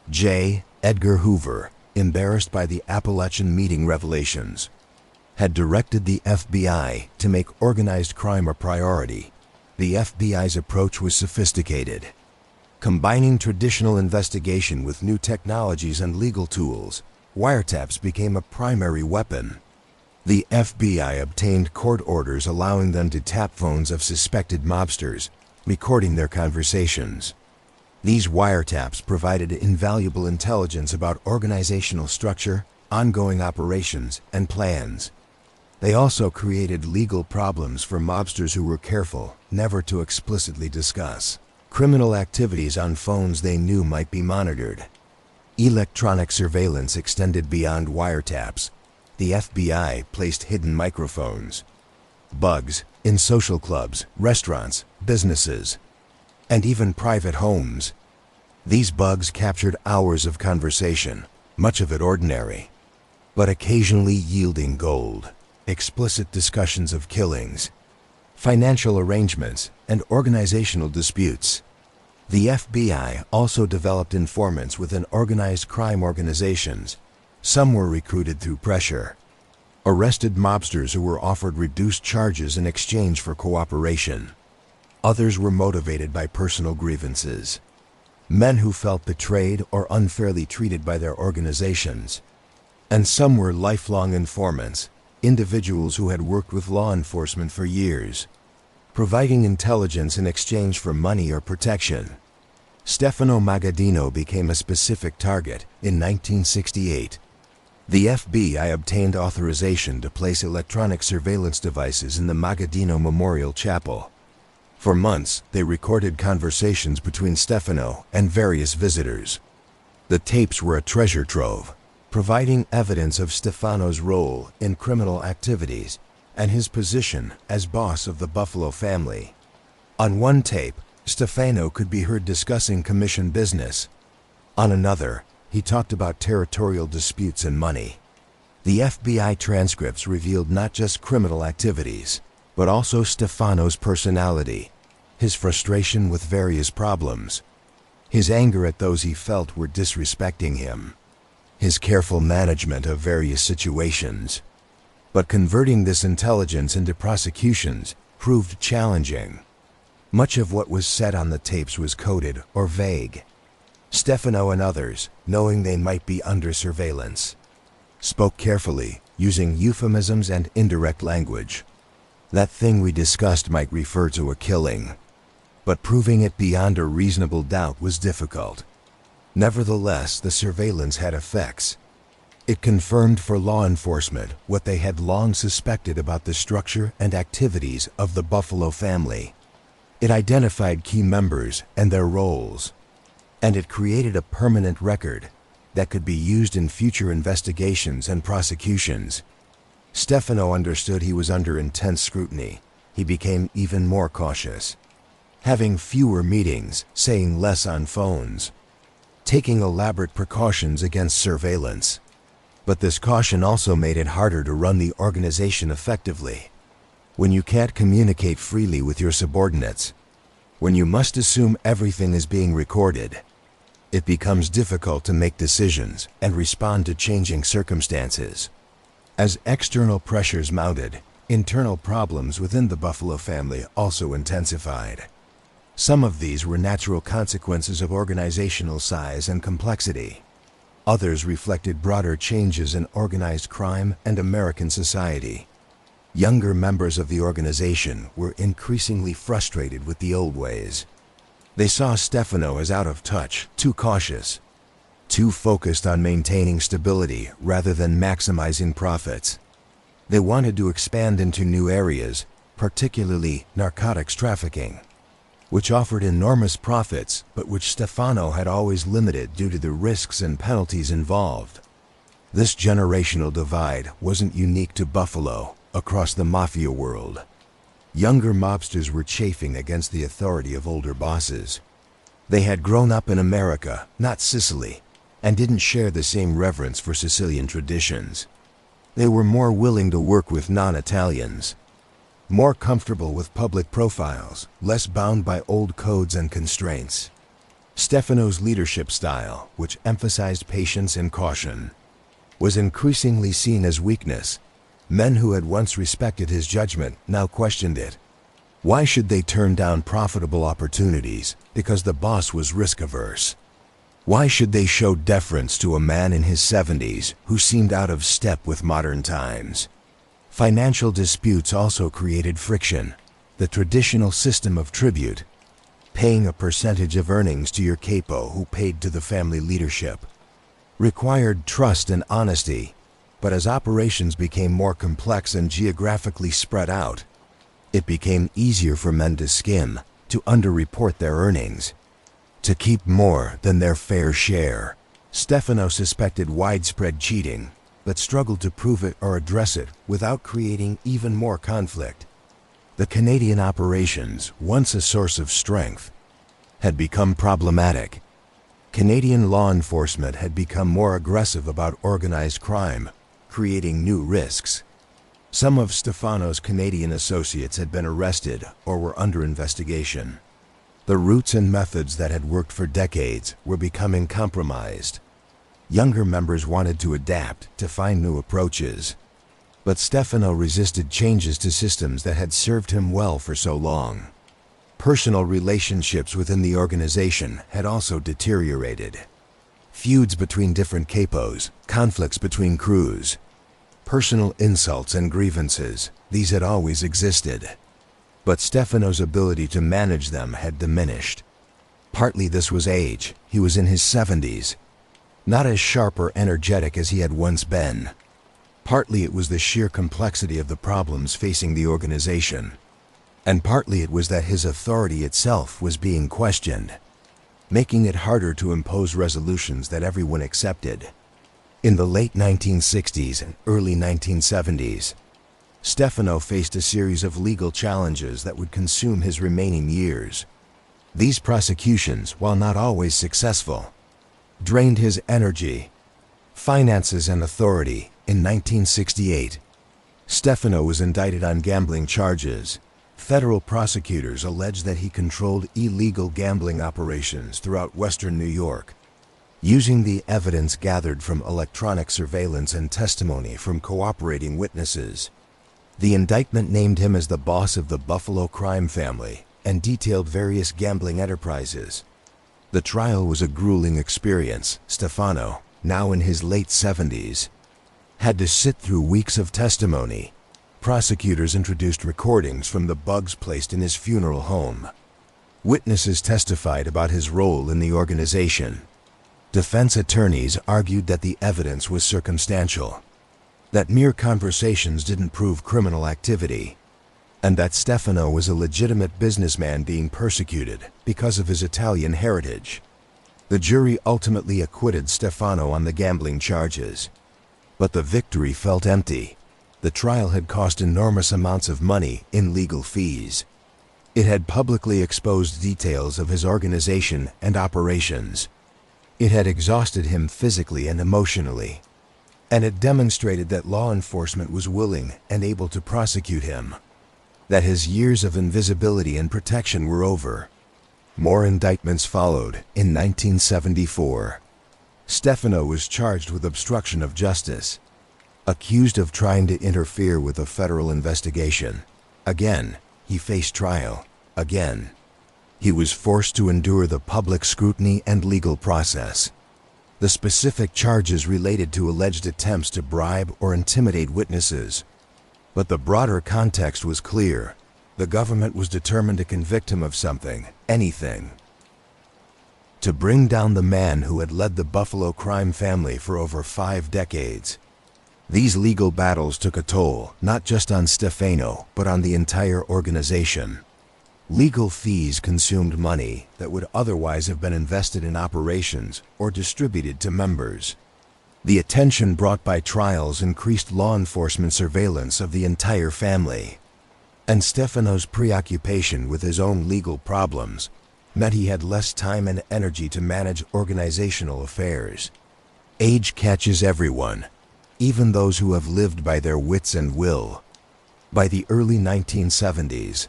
J. Edgar Hoover, embarrassed by the Appalachian Meeting revelations, had directed the FBI to make organized crime a priority. The FBI's approach was sophisticated, combining traditional investigation with new technologies and legal tools. Wiretaps became a primary weapon. The FBI obtained court orders allowing them to tap phones of suspected mobsters, recording their conversations. These wiretaps provided invaluable intelligence about organizational structure, ongoing operations, and plans. They also created legal problems for mobsters who were careful never to explicitly discuss criminal activities on phones they knew might be monitored. Electronic surveillance extended beyond wiretaps. The FBI placed hidden microphones, bugs, in social clubs, restaurants, businesses, and even private homes. These bugs captured hours of conversation, much of it ordinary, but occasionally yielding gold. Explicit discussions of killings, financial arrangements, and organizational disputes. The FBI also developed informants within organized crime organizations. Some were recruited through pressure, arrested mobsters who were offered reduced charges in exchange for cooperation. Others were motivated by personal grievances, men who felt betrayed or unfairly treated by their organizations. And some were lifelong informants, individuals who had worked with law enforcement for years, providing intelligence in exchange for money or protection. Stefano Magaddino became a specific target in 1968. The FBI obtained authorization to place electronic surveillance devices in the Magaddino Memorial Chapel. For months, they recorded conversations between Stefano and various visitors. The tapes were a treasure trove, providing evidence of Stefano's role in criminal activities and his position as boss of the Buffalo family. On one tape, Stefano could be heard discussing commission business. On another, he talked about territorial disputes and money. The FBI transcripts revealed not just criminal activities, but also Stefano's personality, his frustration with various problems, his anger at those he felt were disrespecting him, his careful management of various situations. But converting this intelligence into prosecutions proved challenging. Much of what was said on the tapes was coded or vague. Stefano and others, knowing they might be under surveillance, spoke carefully, using euphemisms and indirect language. That thing we discussed might refer to a killing, but proving it beyond a reasonable doubt was difficult. Nevertheless, the surveillance had effects. It confirmed for law enforcement what they had long suspected about the structure and activities of the Buffalo family. It identified key members and their roles, and it created a permanent record that could be used in future investigations and prosecutions. Stefano understood he was under intense scrutiny. He became even more cautious, having fewer meetings, saying less on phones, taking elaborate precautions against surveillance. But this caution also made it harder to run the organization effectively. When you can't communicate freely with your subordinates, when you must assume everything is being recorded, it becomes difficult to make decisions and respond to changing circumstances. As external pressures mounted, internal problems within the Buffalo family also intensified. Some of these were natural consequences of organizational size and complexity. Others reflected broader changes in organized crime and American society. Younger members of the organization were increasingly frustrated with the old ways. They saw Stefano as out of touch, too cautious, too focused on maintaining stability rather than maximizing profits. They wanted to expand into new areas, particularly narcotics trafficking, which offered enormous profits, but which Stefano had always limited due to the risks and penalties involved. This generational divide wasn't unique to Buffalo. Across the mafia world, younger mobsters were chafing against the authority of older bosses. They had grown up in America, not Sicily, and didn't share the same reverence for Sicilian traditions. They were more willing to work with non-Italians, more comfortable with public profiles, less bound by old codes and constraints. Stefano's leadership style, which emphasized patience and caution, was increasingly seen as weakness. Men who had once respected his judgment now questioned it. Why should they turn down profitable opportunities because the boss was risk-averse? Why should they show deference to a man in his 70s who seemed out of step with modern times? Financial disputes also created friction. The traditional system of tribute, paying a percentage of earnings to your capo who paid to the family leadership, required trust and honesty. But as operations became more complex and geographically spread out, it became easier for men to skim, to underreport their earnings, to keep more than their fair share. Stefano suspected widespread cheating, but struggled to prove it or address it without creating even more conflict. The Canadian operations, once a source of strength, had become problematic. Canadian law enforcement had become more aggressive about organized crime, creating new risks. Some of Stefano's Canadian associates had been arrested or were under investigation. The routes and methods that had worked for decades were becoming compromised. Younger members wanted to adapt, to find new approaches. But Stefano resisted changes to systems that had served him well for so long. Personal relationships within the organization had also deteriorated. Feuds between different capos, conflicts between crews, personal insults and grievances, these had always existed. But Stefano's ability to manage them had diminished. Partly this was age. He was in his 70s, not as sharp or energetic as he had once been. Partly it was the sheer complexity of the problems facing the organization. And partly it was that his authority itself was being questioned, making it harder to impose resolutions that everyone accepted. In the late 1960s and early 1970s, Stefano faced a series of legal challenges that would consume his remaining years. These prosecutions, while not always successful, drained his energy, finances, and authority. In 1968, Stefano was indicted on gambling charges. Federal prosecutors alleged that he controlled illegal gambling operations throughout western New York, using the evidence gathered from electronic surveillance and testimony from cooperating witnesses. The indictment named him as the boss of the Buffalo crime family and detailed various gambling enterprises. The trial was a grueling experience. Stefano, now in his late 70s, had to sit through weeks of testimony. Prosecutors introduced recordings from the bugs placed in his funeral home. Witnesses testified about his role in the organization. Defense attorneys argued that the evidence was circumstantial, that mere conversations didn't prove criminal activity, and that Stefano was a legitimate businessman being persecuted because of his Italian heritage. The jury ultimately acquitted Stefano on the gambling charges, but the victory felt empty. The trial had cost enormous amounts of money in legal fees. It had publicly exposed details of his organization and operations. It had exhausted him physically and emotionally, and it demonstrated that law enforcement was willing and able to prosecute him, that his years of invisibility and protection were over. More indictments followed. In 1974, Stefano was charged with obstruction of justice, accused of trying to interfere with a federal investigation. Again, he faced trial. Again, he was forced to endure the public scrutiny and legal process. The specific charges related to alleged attempts to bribe or intimidate witnesses. But the broader context was clear. The government was determined to convict him of something, anything, to bring down the man who had led the Buffalo crime family for over 5 decades. These legal battles took a toll, not just on Stefano, but on the entire organization. Legal fees consumed money that would otherwise have been invested in operations or distributed to members. The attention brought by trials increased law enforcement surveillance of the entire family. And Stefano's preoccupation with his own legal problems meant he had less time and energy to manage organizational affairs. Age catches everyone, even those who have lived by their wits and will. By the early 1970s,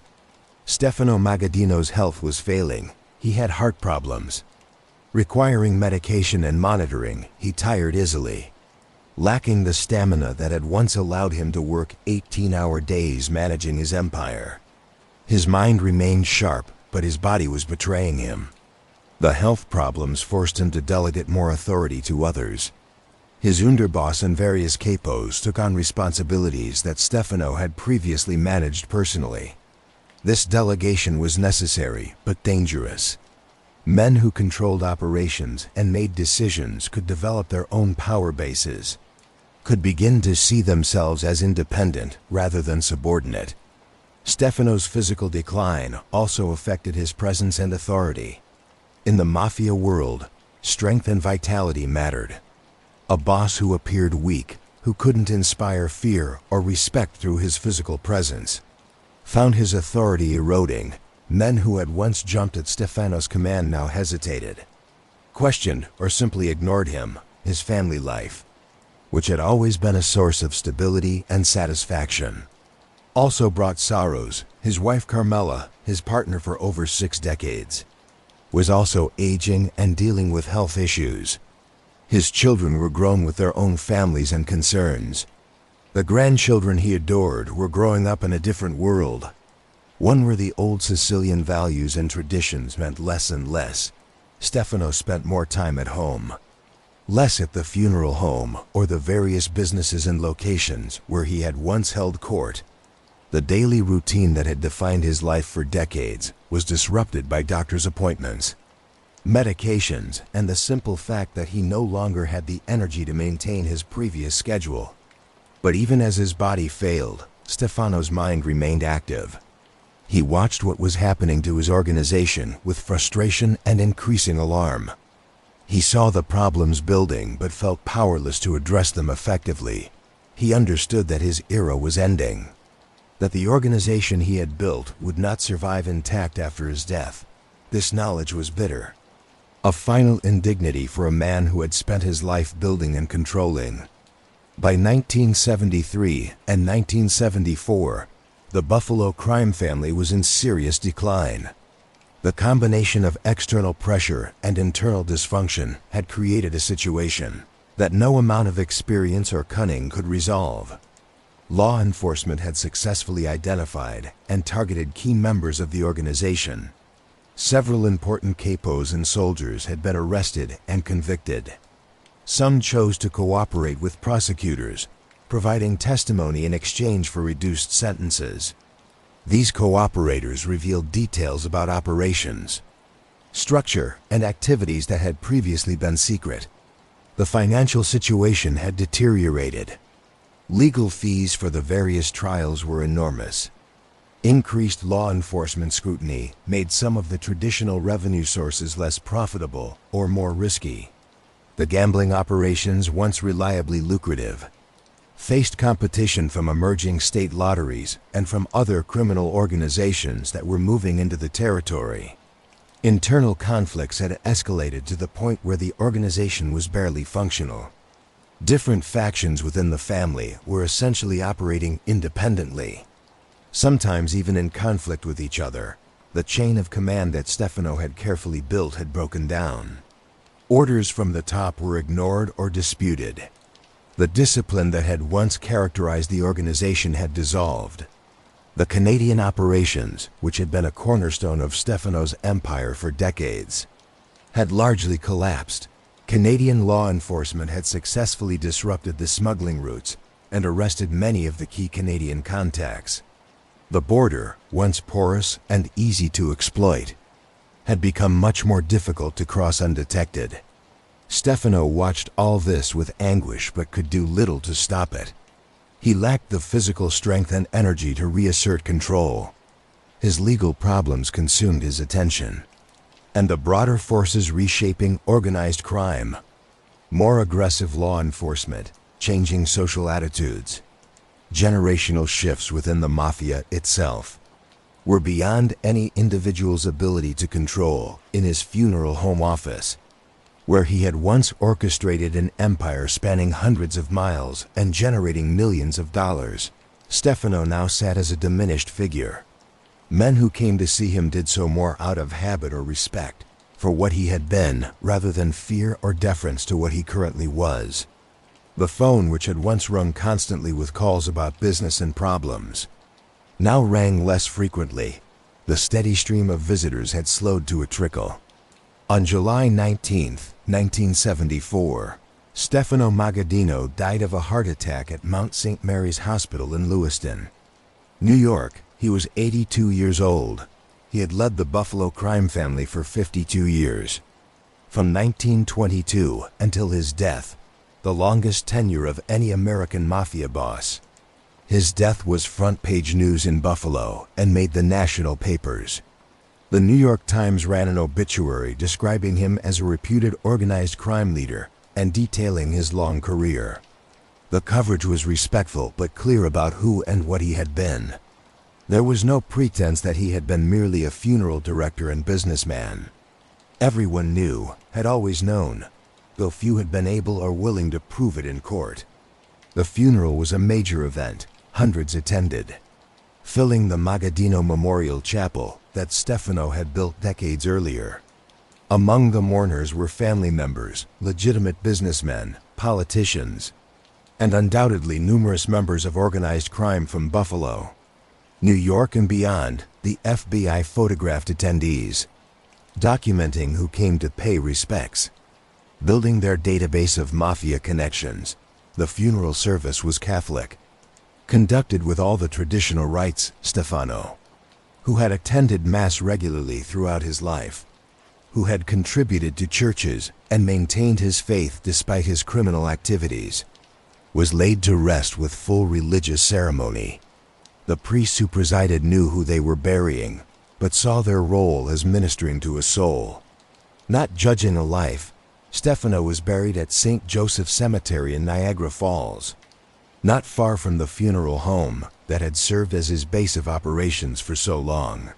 Stefano Magaddino's health was failing. He had heart problems. Requiring medication and monitoring, he tired easily, lacking the stamina that had once allowed him to work 18-hour days managing his empire. His mind remained sharp, but his body was betraying him. The health problems forced him to delegate more authority to others. His underboss and various capos took on responsibilities that Stefano had previously managed personally. This delegation was necessary, but dangerous. Men who controlled operations and made decisions could develop their own power bases, could begin to see themselves as independent rather than subordinate. Stefano's physical decline also affected his presence and authority. In the Mafia world, strength and vitality mattered. A boss who appeared weak, who couldn't inspire fear or respect through his physical presence, found his authority eroding. Men who had once jumped at Stefano's command now hesitated, questioned or simply ignored him. His family life, which had always been a source of stability and satisfaction, also brought sorrows. His wife Carmela, his partner for over 6 decades, was also aging and dealing with health issues. His children were grown with their own families and concerns. The grandchildren he adored were growing up in a different world, one where the old Sicilian values and traditions meant less and less. Stefano spent more time at home, less at the funeral home or the various businesses and locations where he had once held court. The daily routine that had defined his life for decades was disrupted by doctor's appointments, medications, and the simple fact that he no longer had the energy to maintain his previous schedule. But even as his body failed, Stefano's mind remained active. He watched what was happening to his organization with frustration and increasing alarm. He saw the problems building but felt powerless to address them effectively. He understood that his era was ending, that the organization he had built would not survive intact after his death. This knowledge was bitter, a final indignity for a man who had spent his life building and controlling. By 1973 and 1974, the Buffalo crime family was in serious decline. The combination of external pressure and internal dysfunction had created a situation that no amount of experience or cunning could resolve. Law enforcement had successfully identified and targeted key members of the organization. Several important capos and soldiers had been arrested and convicted. Some chose to cooperate with prosecutors, providing testimony in exchange for reduced sentences. These cooperators revealed details about operations, structure, and activities that had previously been secret. The financial situation had deteriorated. Legal fees for the various trials were enormous. Increased law enforcement scrutiny made some of the traditional revenue sources less profitable or more risky. The gambling operations, once reliably lucrative, faced competition from emerging state lotteries and from other criminal organizations that were moving into the territory. Internal conflicts had escalated to the point where the organization was barely functional. Different factions within the family were essentially operating independently, sometimes even in conflict with each other. The chain of command that Stefano had carefully built had broken down. Orders from the top were ignored or disputed. The discipline that had once characterized the organization had dissolved. The Canadian operations, which had been a cornerstone of Stefano's empire for decades, had largely collapsed. Canadian law enforcement had successfully disrupted the smuggling routes and arrested many of the key Canadian contacts. The border, once porous and easy to exploit, had become much more difficult to cross undetected. Stefano watched all this with anguish but could do little to stop it. He lacked the physical strength and energy to reassert control. His legal problems consumed his attention, and the broader forces reshaping organized crime, more aggressive law enforcement, changing social attitudes, generational shifts within the mafia itself, were beyond any individual's ability to control. In his funeral home office, where he had once orchestrated an empire spanning hundreds of miles and generating millions of dollars, Stefano now sat as a diminished figure. Men who came to see him did so more out of habit or respect for what he had been, rather than fear or deference to what he currently was. The phone, which had once rung constantly with calls about business and problems, now rang less frequently. The steady stream of visitors had slowed to a trickle. On July 19, 1974, Stefano Magaddino died of a heart attack at Mount St. Mary's Hospital in Lewiston, New York. He was 82 years old. He had led the Buffalo crime family for 52 years. From 1922 until his death, the longest tenure of any American Mafia boss. His death was front-page news in Buffalo and made the national papers. The New York Times ran an obituary describing him as a reputed organized crime leader and detailing his long career. The coverage was respectful but clear about who and what he had been. There was no pretense that he had been merely a funeral director and businessman. Everyone knew, had always known, though few had been able or willing to prove it in court. The funeral was a major event. Hundreds attended, filling the Magaddino Memorial Chapel that Stefano had built decades earlier. Among the mourners were family members, legitimate businessmen, politicians, and undoubtedly numerous members of organized crime from Buffalo, New York and beyond. The FBI photographed attendees, documenting who came to pay respects, building their database of mafia connections. The funeral service was Catholic, conducted with all the traditional rites. Stefano, who had attended Mass regularly throughout his life, who had contributed to churches and maintained his faith despite his criminal activities, was laid to rest with full religious ceremony. The priests who presided knew who they were burying, but saw their role as ministering to a soul, not judging a life. Stefano was buried at St. Joseph Cemetery in Niagara Falls, not far from the funeral home that had served as his base of operations for so long.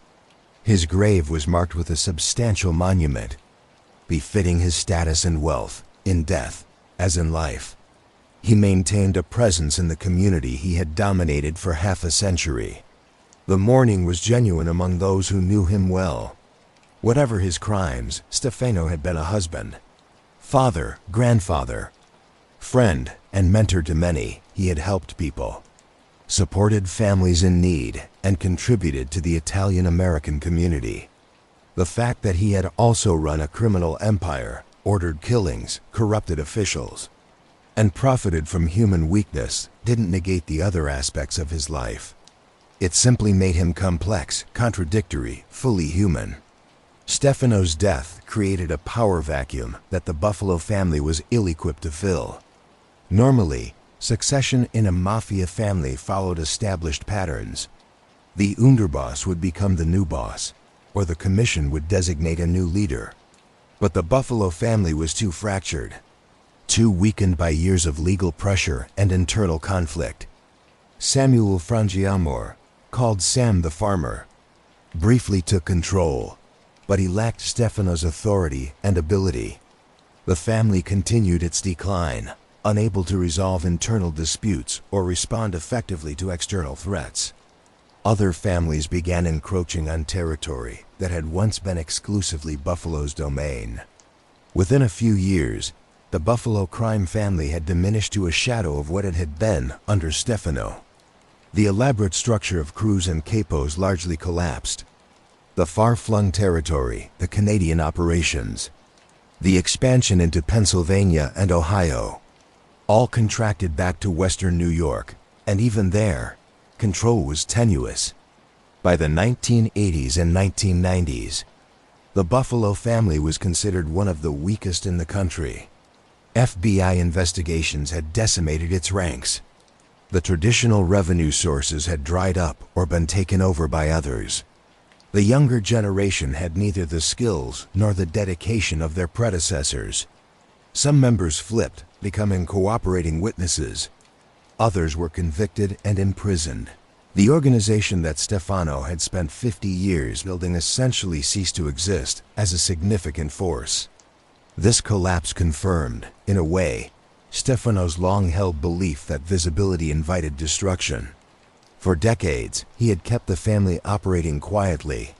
His grave was marked with a substantial monument, befitting his status and wealth, in death as in life. He maintained a presence in the community he had dominated for half a century. The mourning was genuine among those who knew him well. Whatever his crimes, Stefano had been a husband, father, grandfather, friend, and mentor to many. He had helped people, supported families in need, and contributed to the Italian-American community. The fact that he had also run a criminal empire, ordered killings, corrupted officials, and profited from human weakness didn't negate the other aspects of his life. It simply made him complex, contradictory, fully human. Stefano's death created a power vacuum that the Buffalo family was ill-equipped to fill. Normally, succession in a mafia family followed established patterns. The underboss would become the new boss, or the commission would designate a new leader. But the Buffalo family was too fractured, too weakened by years of legal pressure and internal conflict. Samuel Frangiamore, called Sam the Farmer, briefly took control, but he lacked Stefano's authority and ability. The family continued its decline, unable to resolve internal disputes or respond effectively to external threats. Other families began encroaching on territory that had once been exclusively Buffalo's domain. Within a few years, the Buffalo crime family had diminished to a shadow of what it had been under Stefano. The elaborate structure of crews and capos largely collapsed. The far-flung territory, the Canadian operations, the expansion into Pennsylvania and Ohio, all contracted back to western New York, and even there, control was tenuous. By the 1980s and 1990s, the Buffalo family was considered one of the weakest in the country. FBI investigations had decimated its ranks. The traditional revenue sources had dried up or been taken over by others. The younger generation had neither the skills nor the dedication of their predecessors. Some members flipped, becoming cooperating witnesses. Others were convicted and imprisoned. The organization that Stefano had spent 50 years building essentially ceased to exist as a significant force. This collapse confirmed, in a way, Stefano's long-held belief that visibility invited destruction. For decades, he had kept the family operating quietly,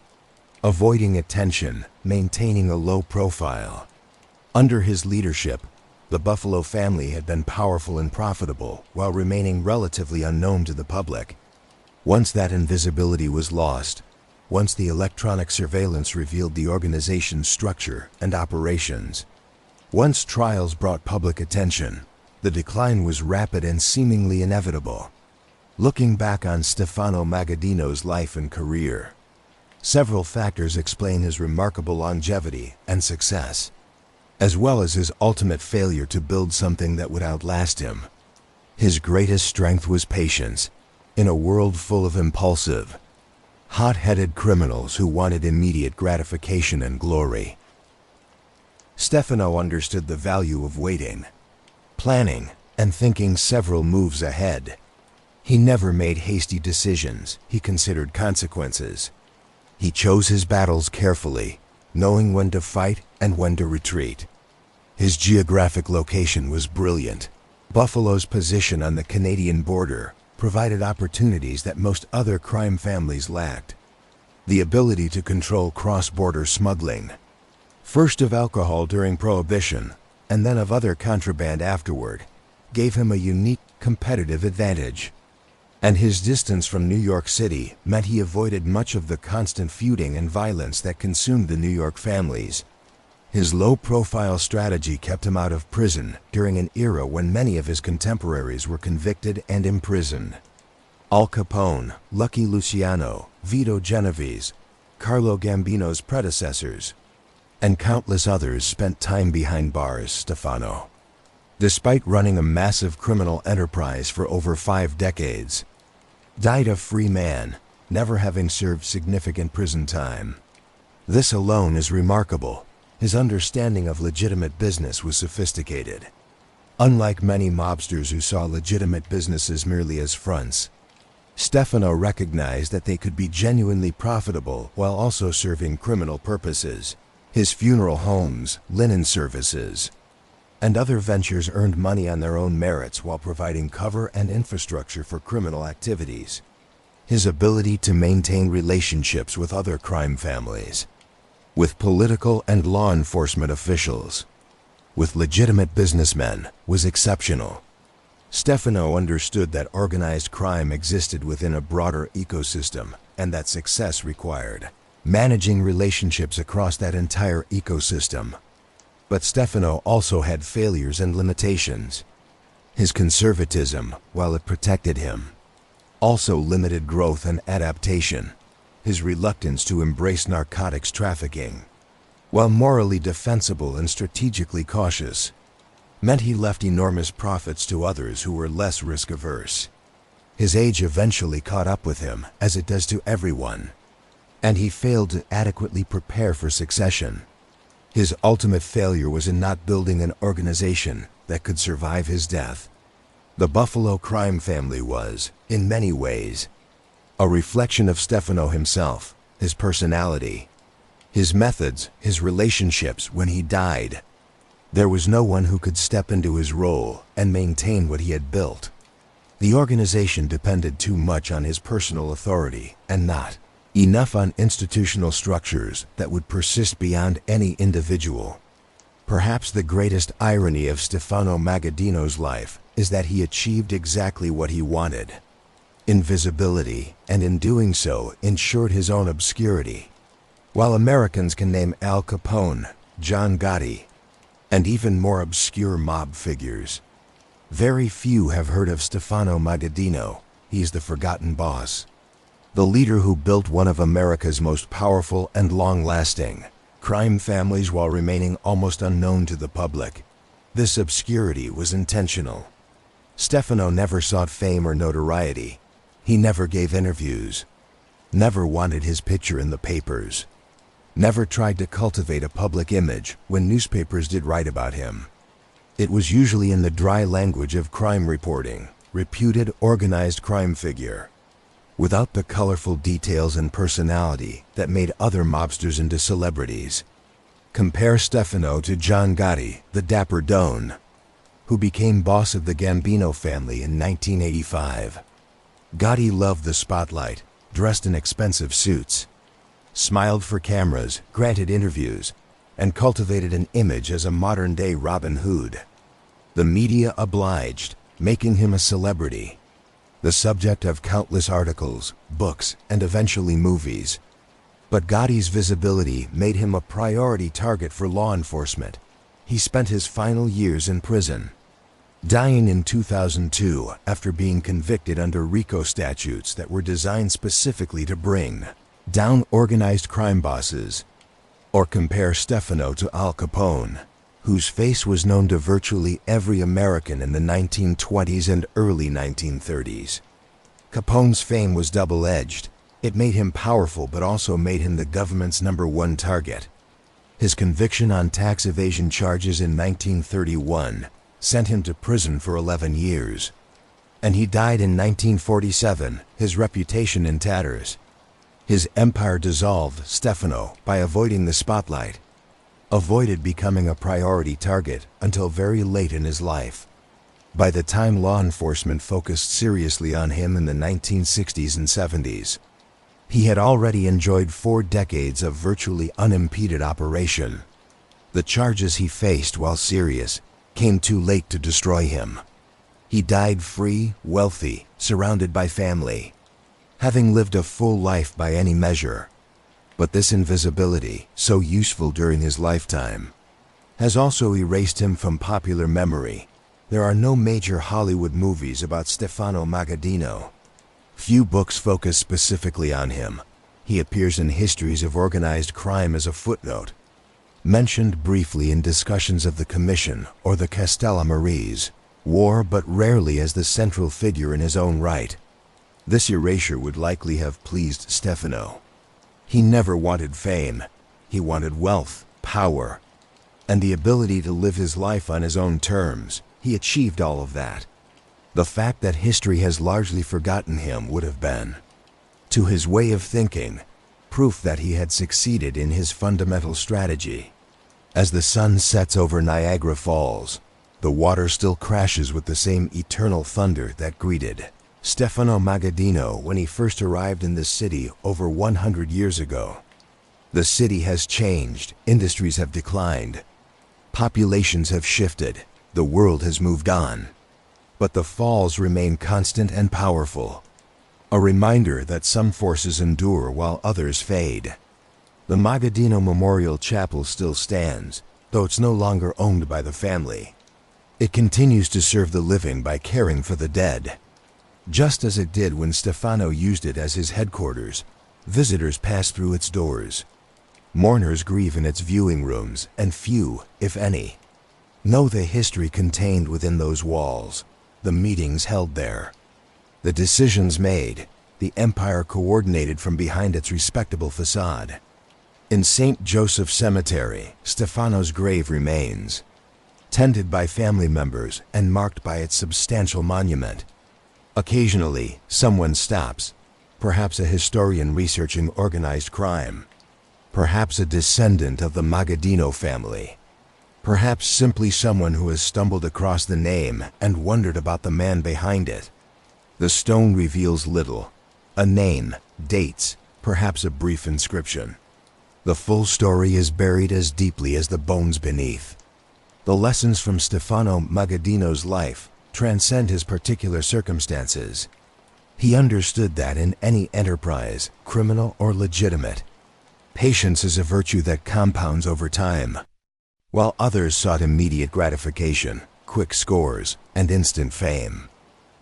avoiding attention, maintaining a low profile. Under his leadership, the Buffalo family had been powerful and profitable while remaining relatively unknown to the public. Once that invisibility was lost, once the electronic surveillance revealed the organization's structure and operations, once trials brought public attention, the decline was rapid and seemingly inevitable. Looking back on Stefano Magaddino's life and career, several factors explain his remarkable longevity and success, as well as his ultimate failure to build something that would outlast him. His greatest strength was patience. In a world full of impulsive, hot-headed criminals who wanted immediate gratification and glory, Stefano understood the value of waiting, planning, and thinking several moves ahead. He never made hasty decisions. He considered consequences. He chose his battles carefully, knowing when to fight and when to retreat. His geographic location was brilliant. Buffalo's position on the Canadian border provided opportunities that most other crime families lacked. The ability to control cross-border smuggling, first of alcohol during Prohibition, and then of other contraband afterward, gave him a unique competitive advantage. And his distance from New York City meant he avoided much of the constant feuding and violence that consumed the New York families. His low-profile strategy kept him out of prison during an era when many of his contemporaries were convicted and imprisoned. Al Capone, Lucky Luciano, Vito Genovese, Carlo Gambino's predecessors, and countless others spent time behind bars. Stefano, despite running a massive criminal enterprise for over 5 decades, died a free man, never having served significant prison time. This alone is remarkable. His understanding of legitimate business was sophisticated. Unlike many mobsters who saw legitimate businesses merely as fronts, Stefano recognized that they could be genuinely profitable while also serving criminal purposes. His funeral homes, linen services, and other ventures earned money on their own merits while providing cover and infrastructure for criminal activities. His ability to maintain relationships with other crime families, with political and law enforcement officials, with legitimate businessmen, was exceptional. Stefano understood that organized crime existed within a broader ecosystem and that success required managing relationships across that entire ecosystem. But Stefano also had failures and limitations. His conservatism, while it protected him, also limited growth and adaptation. His reluctance to embrace narcotics trafficking, while morally defensible and strategically cautious, meant he left enormous profits to others who were less risk-averse. His age eventually caught up with him, as it does to everyone, and he failed to adequately prepare for succession. His ultimate failure was in not building an organization that could survive his death. The Buffalo crime family was, in many ways, a reflection of Stefano himself, his personality, his methods, his relationships. When he died, there was no one who could step into his role and maintain what he had built. The organization depended too much on his personal authority and not enough on institutional structures that would persist beyond any individual. Perhaps the greatest irony of Stefano Magaddino's life is that he achieved exactly what he wanted: invisibility, and in doing so ensured his own obscurity. While Americans can name Al Capone, John Gotti, and even more obscure mob figures, very few have heard of Stefano Magaddino. He's the forgotten boss, the leader who built one of America's most powerful and long-lasting crime families while remaining almost unknown to the public. This obscurity was intentional. Stefano never sought fame or notoriety. He never gave interviews, never wanted his picture in the papers, never tried to cultivate a public image when newspapers did write about him. It was usually in the dry language of crime reporting, reputed organized crime figure, without the colorful details and personality that made other mobsters into celebrities. Compare Stefano to John Gotti, the Dapper Don, who became boss of the Gambino family in 1985. Gotti loved the spotlight, dressed in expensive suits, smiled for cameras, granted interviews, and cultivated an image as a modern-day Robin Hood. The media obliged, making him a celebrity, the subject of countless articles, books, and eventually movies. But Gotti's visibility made him a priority target for law enforcement. He spent his final years in prison, dying in 2002 after being convicted under RICO statutes that were designed specifically to bring down organized crime bosses. Or compare Stefano to Al Capone, whose face was known to virtually every American in the 1920s and early 1930s. Capone's fame was double-edged. It made him powerful but also made him the government's #1 target. His conviction on tax evasion charges in 1931 sent him to prison for 11 years. And he died in 1947, his reputation in tatters. His empire dissolved. Stefano, by avoiding the spotlight, avoided becoming a priority target until very late in his life. By the time law enforcement focused seriously on him in the 1960s and 70s, he had already enjoyed 4 decades of virtually unimpeded operation. The charges he faced, while serious, came too late to destroy him. He died free, wealthy, surrounded by family, having lived a full life by any measure. But this invisibility, so useful during his lifetime, has also erased him from popular memory. There are no major Hollywood movies about Stefano Magaddino. Few books focus specifically on him. He appears in histories of organized crime as a footnote, mentioned briefly in discussions of the Commission or the Castellammarese War, but rarely as the central figure in his own right. This erasure would likely have pleased Stefano. He never wanted fame. He wanted wealth, power, and the ability to live his life on his own terms. He achieved all of that. The fact that history has largely forgotten him would have been, to his way of thinking, proof that he had succeeded in his fundamental strategy. As the sun sets over Niagara Falls, The water still crashes with the same eternal thunder that greeted Stefano Magaddino when he first arrived in this city over 100 years ago. The city has changed, industries have declined, populations have shifted, the world has moved on. But the falls remain constant and powerful, a reminder that some forces endure while others fade. The Magaddino Memorial Chapel still stands, though it's no longer owned by the family. It continues to serve the living by caring for the dead. Just as it did when Stefano used it as his headquarters, visitors pass through its doors. Mourners grieve in its viewing rooms, and few, if any, know the history contained within those walls, the meetings held there, the decisions made, the empire coordinated from behind its respectable facade. In St. Joseph Cemetery, Stefano's grave remains, tended by family members and marked by its substantial monument. Occasionally, someone stops, perhaps a historian researching organized crime, perhaps a descendant of the Magaddino family, perhaps simply someone who has stumbled across the name and wondered about the man behind it. The stone reveals little: a name, dates, perhaps a brief inscription. The full story is buried as deeply as the bones beneath. The lessons from Stefano Magaddino's life transcend his particular circumstances. He understood that in any enterprise, criminal or legitimate, patience is a virtue that compounds over time. While others sought immediate gratification, quick scores, and instant fame,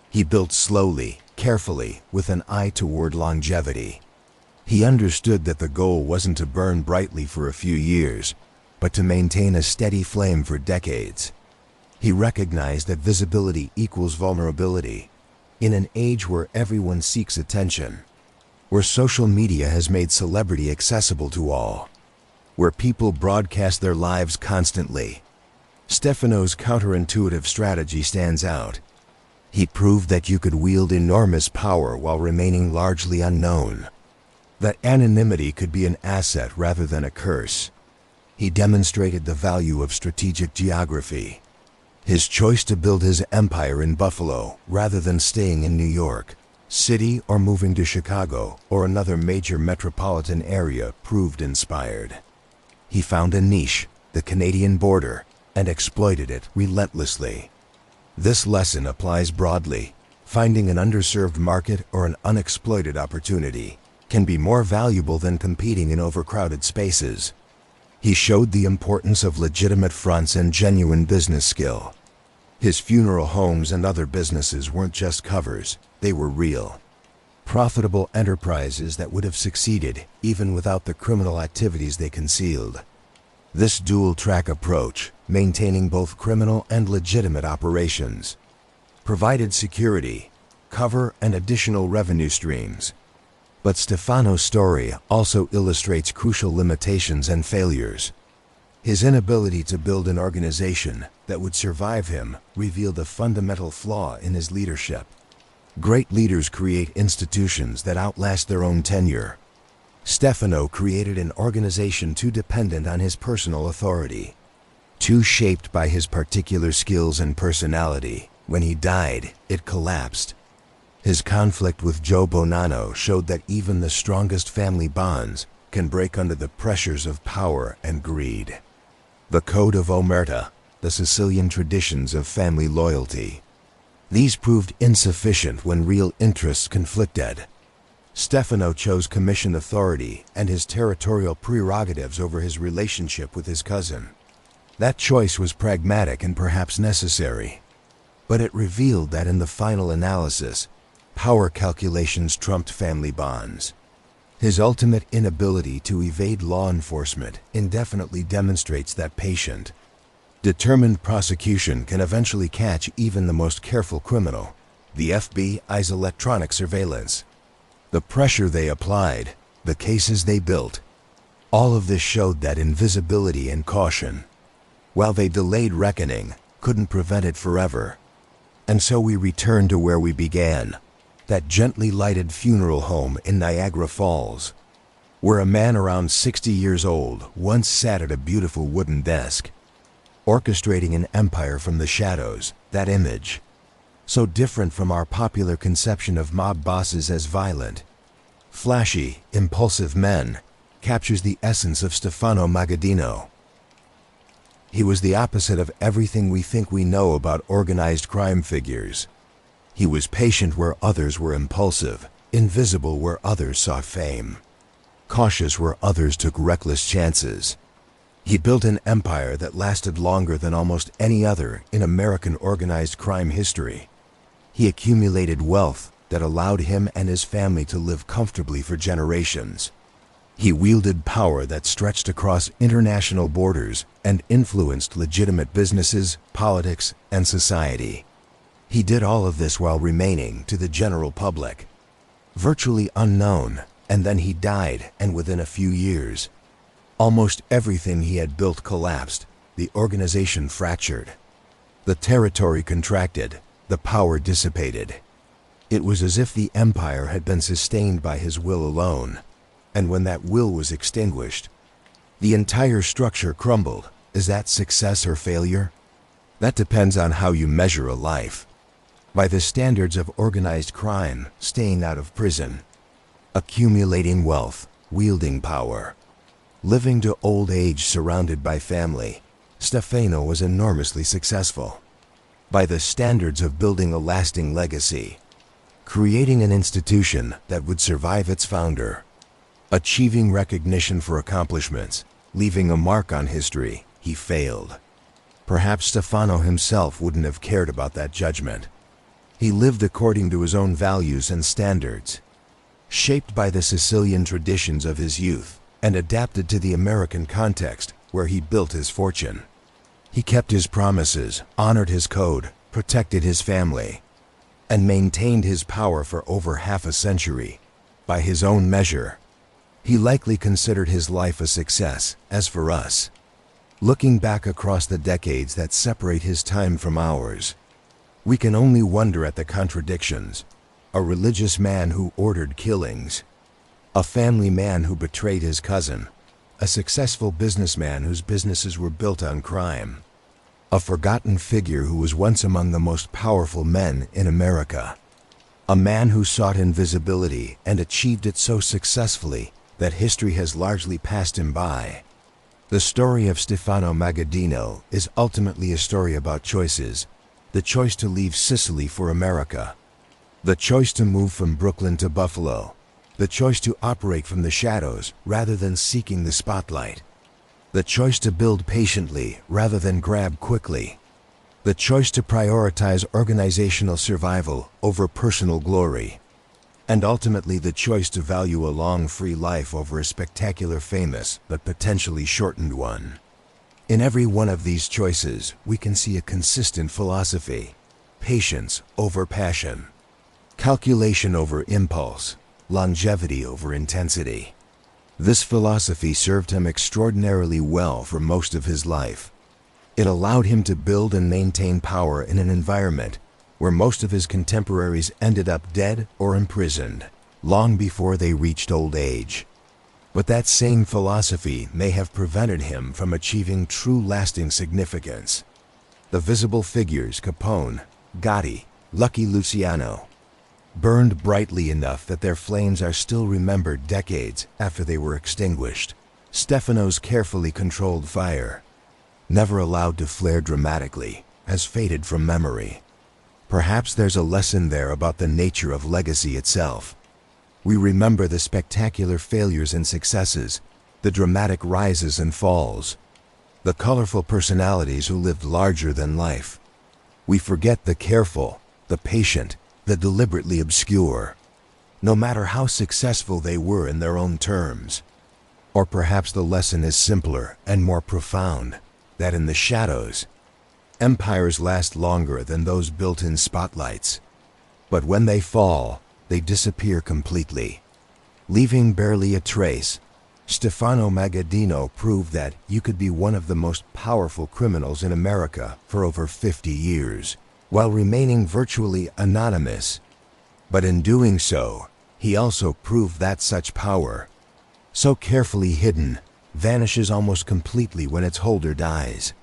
he built slowly, carefully, with an eye toward longevity. He understood that the goal wasn't to burn brightly for a few years, but to maintain a steady flame for decades. He recognized that visibility equals vulnerability. In an age where everyone seeks attention, where social media has made celebrity accessible to all, where people broadcast their lives constantly, Stefano's counterintuitive strategy stands out. He proved that you could wield enormous power while remaining largely unknown, that anonymity could be an asset rather than a curse. He demonstrated the value of strategic geography. His choice to build his empire in Buffalo rather than staying in New York City or moving to Chicago or another major metropolitan area proved inspired. He found a niche, the Canadian border, and exploited it relentlessly. This lesson applies broadly. Finding an underserved market or an unexploited opportunity can be more valuable than competing in overcrowded spaces. He showed the importance of legitimate fronts and genuine business skill. His funeral homes and other businesses weren't just covers, they were real, profitable enterprises that would have succeeded even without the criminal activities they concealed. This dual-track approach, maintaining both criminal and legitimate operations, provided security, cover, and additional revenue streams. But Stefano's story also illustrates crucial limitations and failures. His inability to build an organization that would survive him revealed a fundamental flaw in his leadership. Great leaders create institutions that outlast their own tenure. Stefano created an organization too dependent on his personal authority, too shaped by his particular skills and personality. When he died, it collapsed. His conflict with Joe Bonanno showed that even the strongest family bonds can break under the pressures of power and greed. The Code of Omerta, the Sicilian traditions of family loyalty, these proved insufficient when real interests conflicted. Stefano chose commission authority and his territorial prerogatives over his relationship with his cousin. That choice was pragmatic and perhaps necessary, but it revealed that in the final analysis, power calculations trumped family bonds. His ultimate inability to evade law enforcement indefinitely demonstrates that patient, determined prosecution can eventually catch even the most careful criminal. The FBI's electronic surveillance, the pressure they applied, the cases they built, all of this showed that invisibility and caution, while they delayed reckoning, couldn't prevent it forever. And so we return to where we began. That gently lighted funeral home in Niagara Falls, where a man around 60 years old once sat at a beautiful wooden desk. orchestrating an empire from the shadows. That image, so different from our popular conception of mob bosses as violent, flashy, impulsive men, captures the essence of Stefano Magaddino. He was the opposite of everything we think we know about organized crime figures. He was patient where others were impulsive, invisible where others sought fame, cautious where others took reckless chances. He built an empire that lasted longer than almost any other in American organized crime history. He accumulated wealth that allowed him and his family to live comfortably for generations. He wielded power that stretched across international borders and influenced legitimate businesses, politics, and society. He did all of this while remaining, to the general public, virtually unknown, and then he died, and within a few years, almost everything he had built collapsed, the organization fractured. The territory contracted, the power dissipated. It was as if the empire had been sustained by his will alone, and when that will was extinguished, the entire structure crumbled. Is that success or failure? That depends on how you measure a life. By the standards of organized crime, staying out of prison, accumulating wealth, wielding power, living to old age surrounded by family, Stefano was enormously successful. By the standards of building a lasting legacy, creating an institution that would survive its founder, achieving recognition for accomplishments, leaving a mark on history, he failed. Perhaps Stefano himself wouldn't have cared about that judgment. He lived according to his own values and standards, shaped by the Sicilian traditions of his youth, and adapted to the American context where he built his fortune. He kept his promises, honored his code, protected his family, and maintained his power for over half a century. By his own measure, he likely considered his life a success. As for us, looking back across the decades that separate his time from ours, we can only wonder at the contradictions. A religious man who ordered killings, a family man who betrayed his cousin, a successful businessman whose businesses were built on crime, a forgotten figure who was once among the most powerful men in America, a man who sought invisibility and achieved it so successfully that history has largely passed him by. The story of Stefano Magaddino is ultimately a story about choices: the choice to leave Sicily for America, the choice to move from Brooklyn to Buffalo, the choice to operate from the shadows rather than seeking the spotlight, the choice to build patiently rather than grab quickly, the choice to prioritize organizational survival over personal glory, and ultimately the choice to value a long, free life over a spectacular, famous, but potentially shortened one. In every one of these choices, we can see a consistent philosophy: patience over passion, calculation over impulse, longevity over intensity. This philosophy served him extraordinarily well for most of his life. It allowed him to build and maintain power in an environment where most of his contemporaries ended up dead or imprisoned long before they reached old age. But that same philosophy may have prevented him from achieving true lasting significance. The visible figures Capone, Gotti, Lucky Luciano burned brightly enough that their flames are still remembered decades after they were extinguished. Stefano's carefully controlled fire, never allowed to flare dramatically, has faded from memory. Perhaps there's a lesson there about the nature of legacy itself. We remember the spectacular failures and successes, the dramatic rises and falls, the colorful personalities who lived larger than life. We forget the careful, the patient, the deliberately obscure, no matter how successful they were in their own terms. Or perhaps the lesson is simpler and more profound, that in the shadows, empires last longer than those built in spotlights. But when they fall, they disappear completely, leaving barely a trace. Stefano Magaddino proved that you could be one of the most powerful criminals in America for over 50 years, while remaining virtually anonymous. But in doing so, he also proved that such power, so carefully hidden, vanishes almost completely when its holder dies.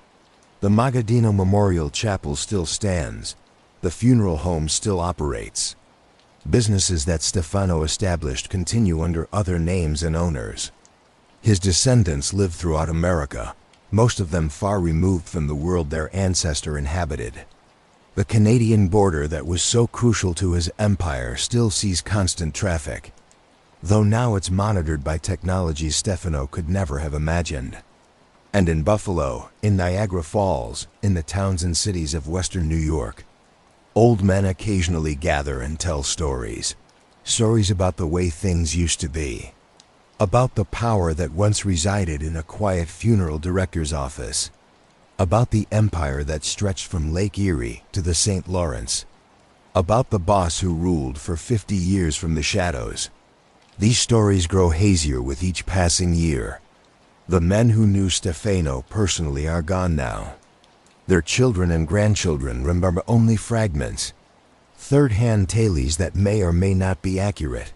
The Magaddino Memorial Chapel still stands. The funeral home still operates. Businesses that Stefano established continue under other names and owners. His descendants live throughout America, most of them far removed from the world their ancestor inhabited. The Canadian border that was so crucial to his empire still sees constant traffic, though now it's monitored by technologies Stefano could never have imagined. And in Buffalo, in Niagara Falls, in the towns and cities of western New York, old men occasionally gather and tell stories. Stories about the way things used to be. About the power that once resided in a quiet funeral director's office. About the empire that stretched from Lake Erie to the St. Lawrence. About the boss who ruled for 50 years from the shadows. These stories grow hazier with each passing year. The men who knew Stefano personally are gone now. Their children and grandchildren remember only fragments, third-hand tales that may or may not be accurate.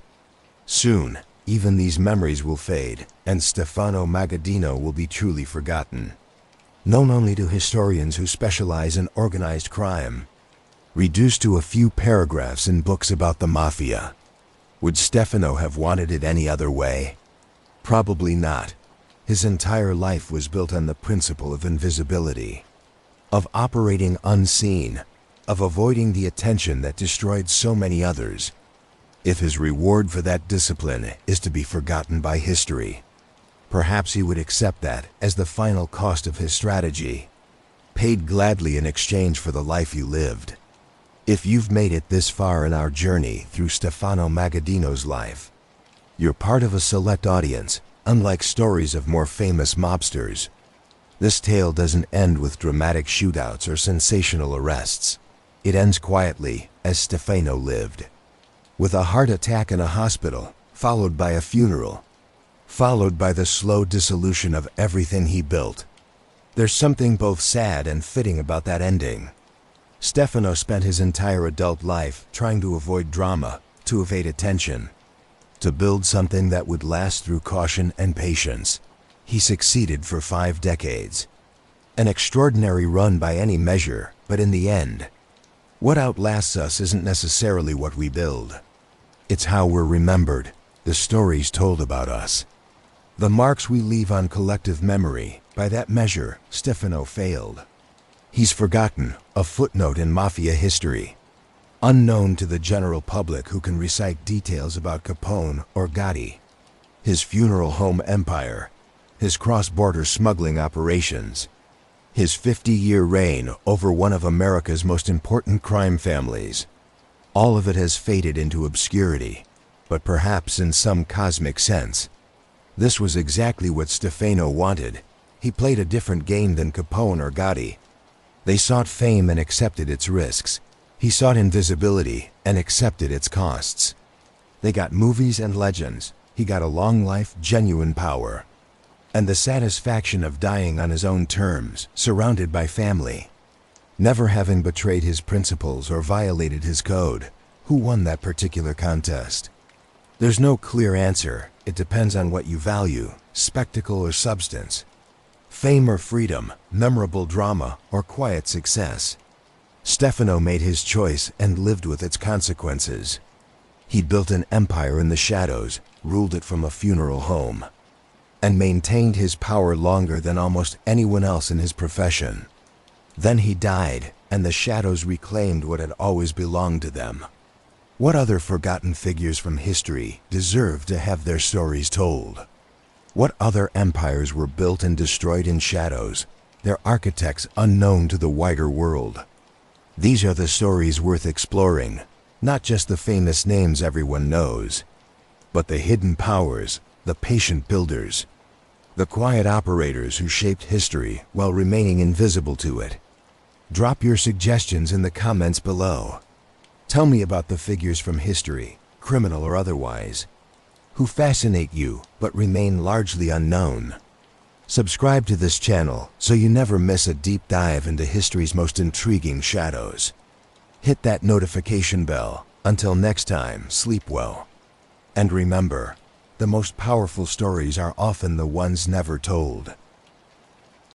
Soon, even these memories will fade, and Stefano Magaddino will be truly forgotten. Known only to historians who specialize in organized crime, reduced to a few paragraphs in books about the Mafia. Would Stefano have wanted it any other way? Probably not. His entire life was built on the principle of invisibility, of operating unseen, of avoiding the attention that destroyed so many others. If his reward for that discipline is to be forgotten by history, perhaps he would accept that as the final cost of his strategy, paid gladly in exchange for the life you lived. If you've made it this far in our journey through Stefano Magaddino's life, you're part of a select audience. Unlike stories of more famous mobsters, this tale doesn't end with dramatic shootouts or sensational arrests. It ends quietly, as Stefano lived. With a heart attack in a hospital, followed by a funeral, followed by the slow dissolution of everything he built. There's something both sad and fitting about that ending. Stefano spent his entire adult life trying to avoid drama, to evade attention, to build something that would last through caution and patience. He succeeded for 5 decades. An extraordinary run by any measure, but in the end, what outlasts us isn't necessarily what we build. It's how we're remembered, the stories told about us, the marks we leave on collective memory. By that measure, Stefano failed. He's forgotten, a footnote in Mafia history, unknown to the general public who can recite details about Capone or Gotti, his funeral home empire, his cross-border smuggling operations, his 50-year reign over one of America's most important crime families. All of it has faded into obscurity, but perhaps in some cosmic sense, this was exactly what Stefano wanted. He played a different game than Capone or Gotti. They sought fame and accepted its risks. He sought invisibility and accepted its costs. They got movies and legends. He got a long life, genuine power, and the satisfaction of dying on his own terms, surrounded by family. Never having betrayed his principles or violated his code. Who won that particular contest? There's no clear answer. It depends on what you value, spectacle or substance, fame or freedom, memorable drama or quiet success. Stefano made his choice and lived with its consequences. He built an empire in the shadows, ruled it from a funeral home, and maintained his power longer than almost anyone else in his profession. Then he died, and the shadows reclaimed what had always belonged to them. What other forgotten figures from history deserve to have their stories told? What other empires were built and destroyed in shadows, their architects unknown to the wider world? These are the stories worth exploring, not just the famous names everyone knows, but the hidden powers, the patient builders, the quiet operators who shaped history while remaining invisible to it. Drop your suggestions in the comments below. Tell me about the figures from history, criminal or otherwise, who fascinate you but remain largely unknown. Subscribe to this channel so you never miss a deep dive into history's most intriguing shadows. Hit that notification bell. Until next time, sleep well. And remember, the most powerful stories are often the ones never told.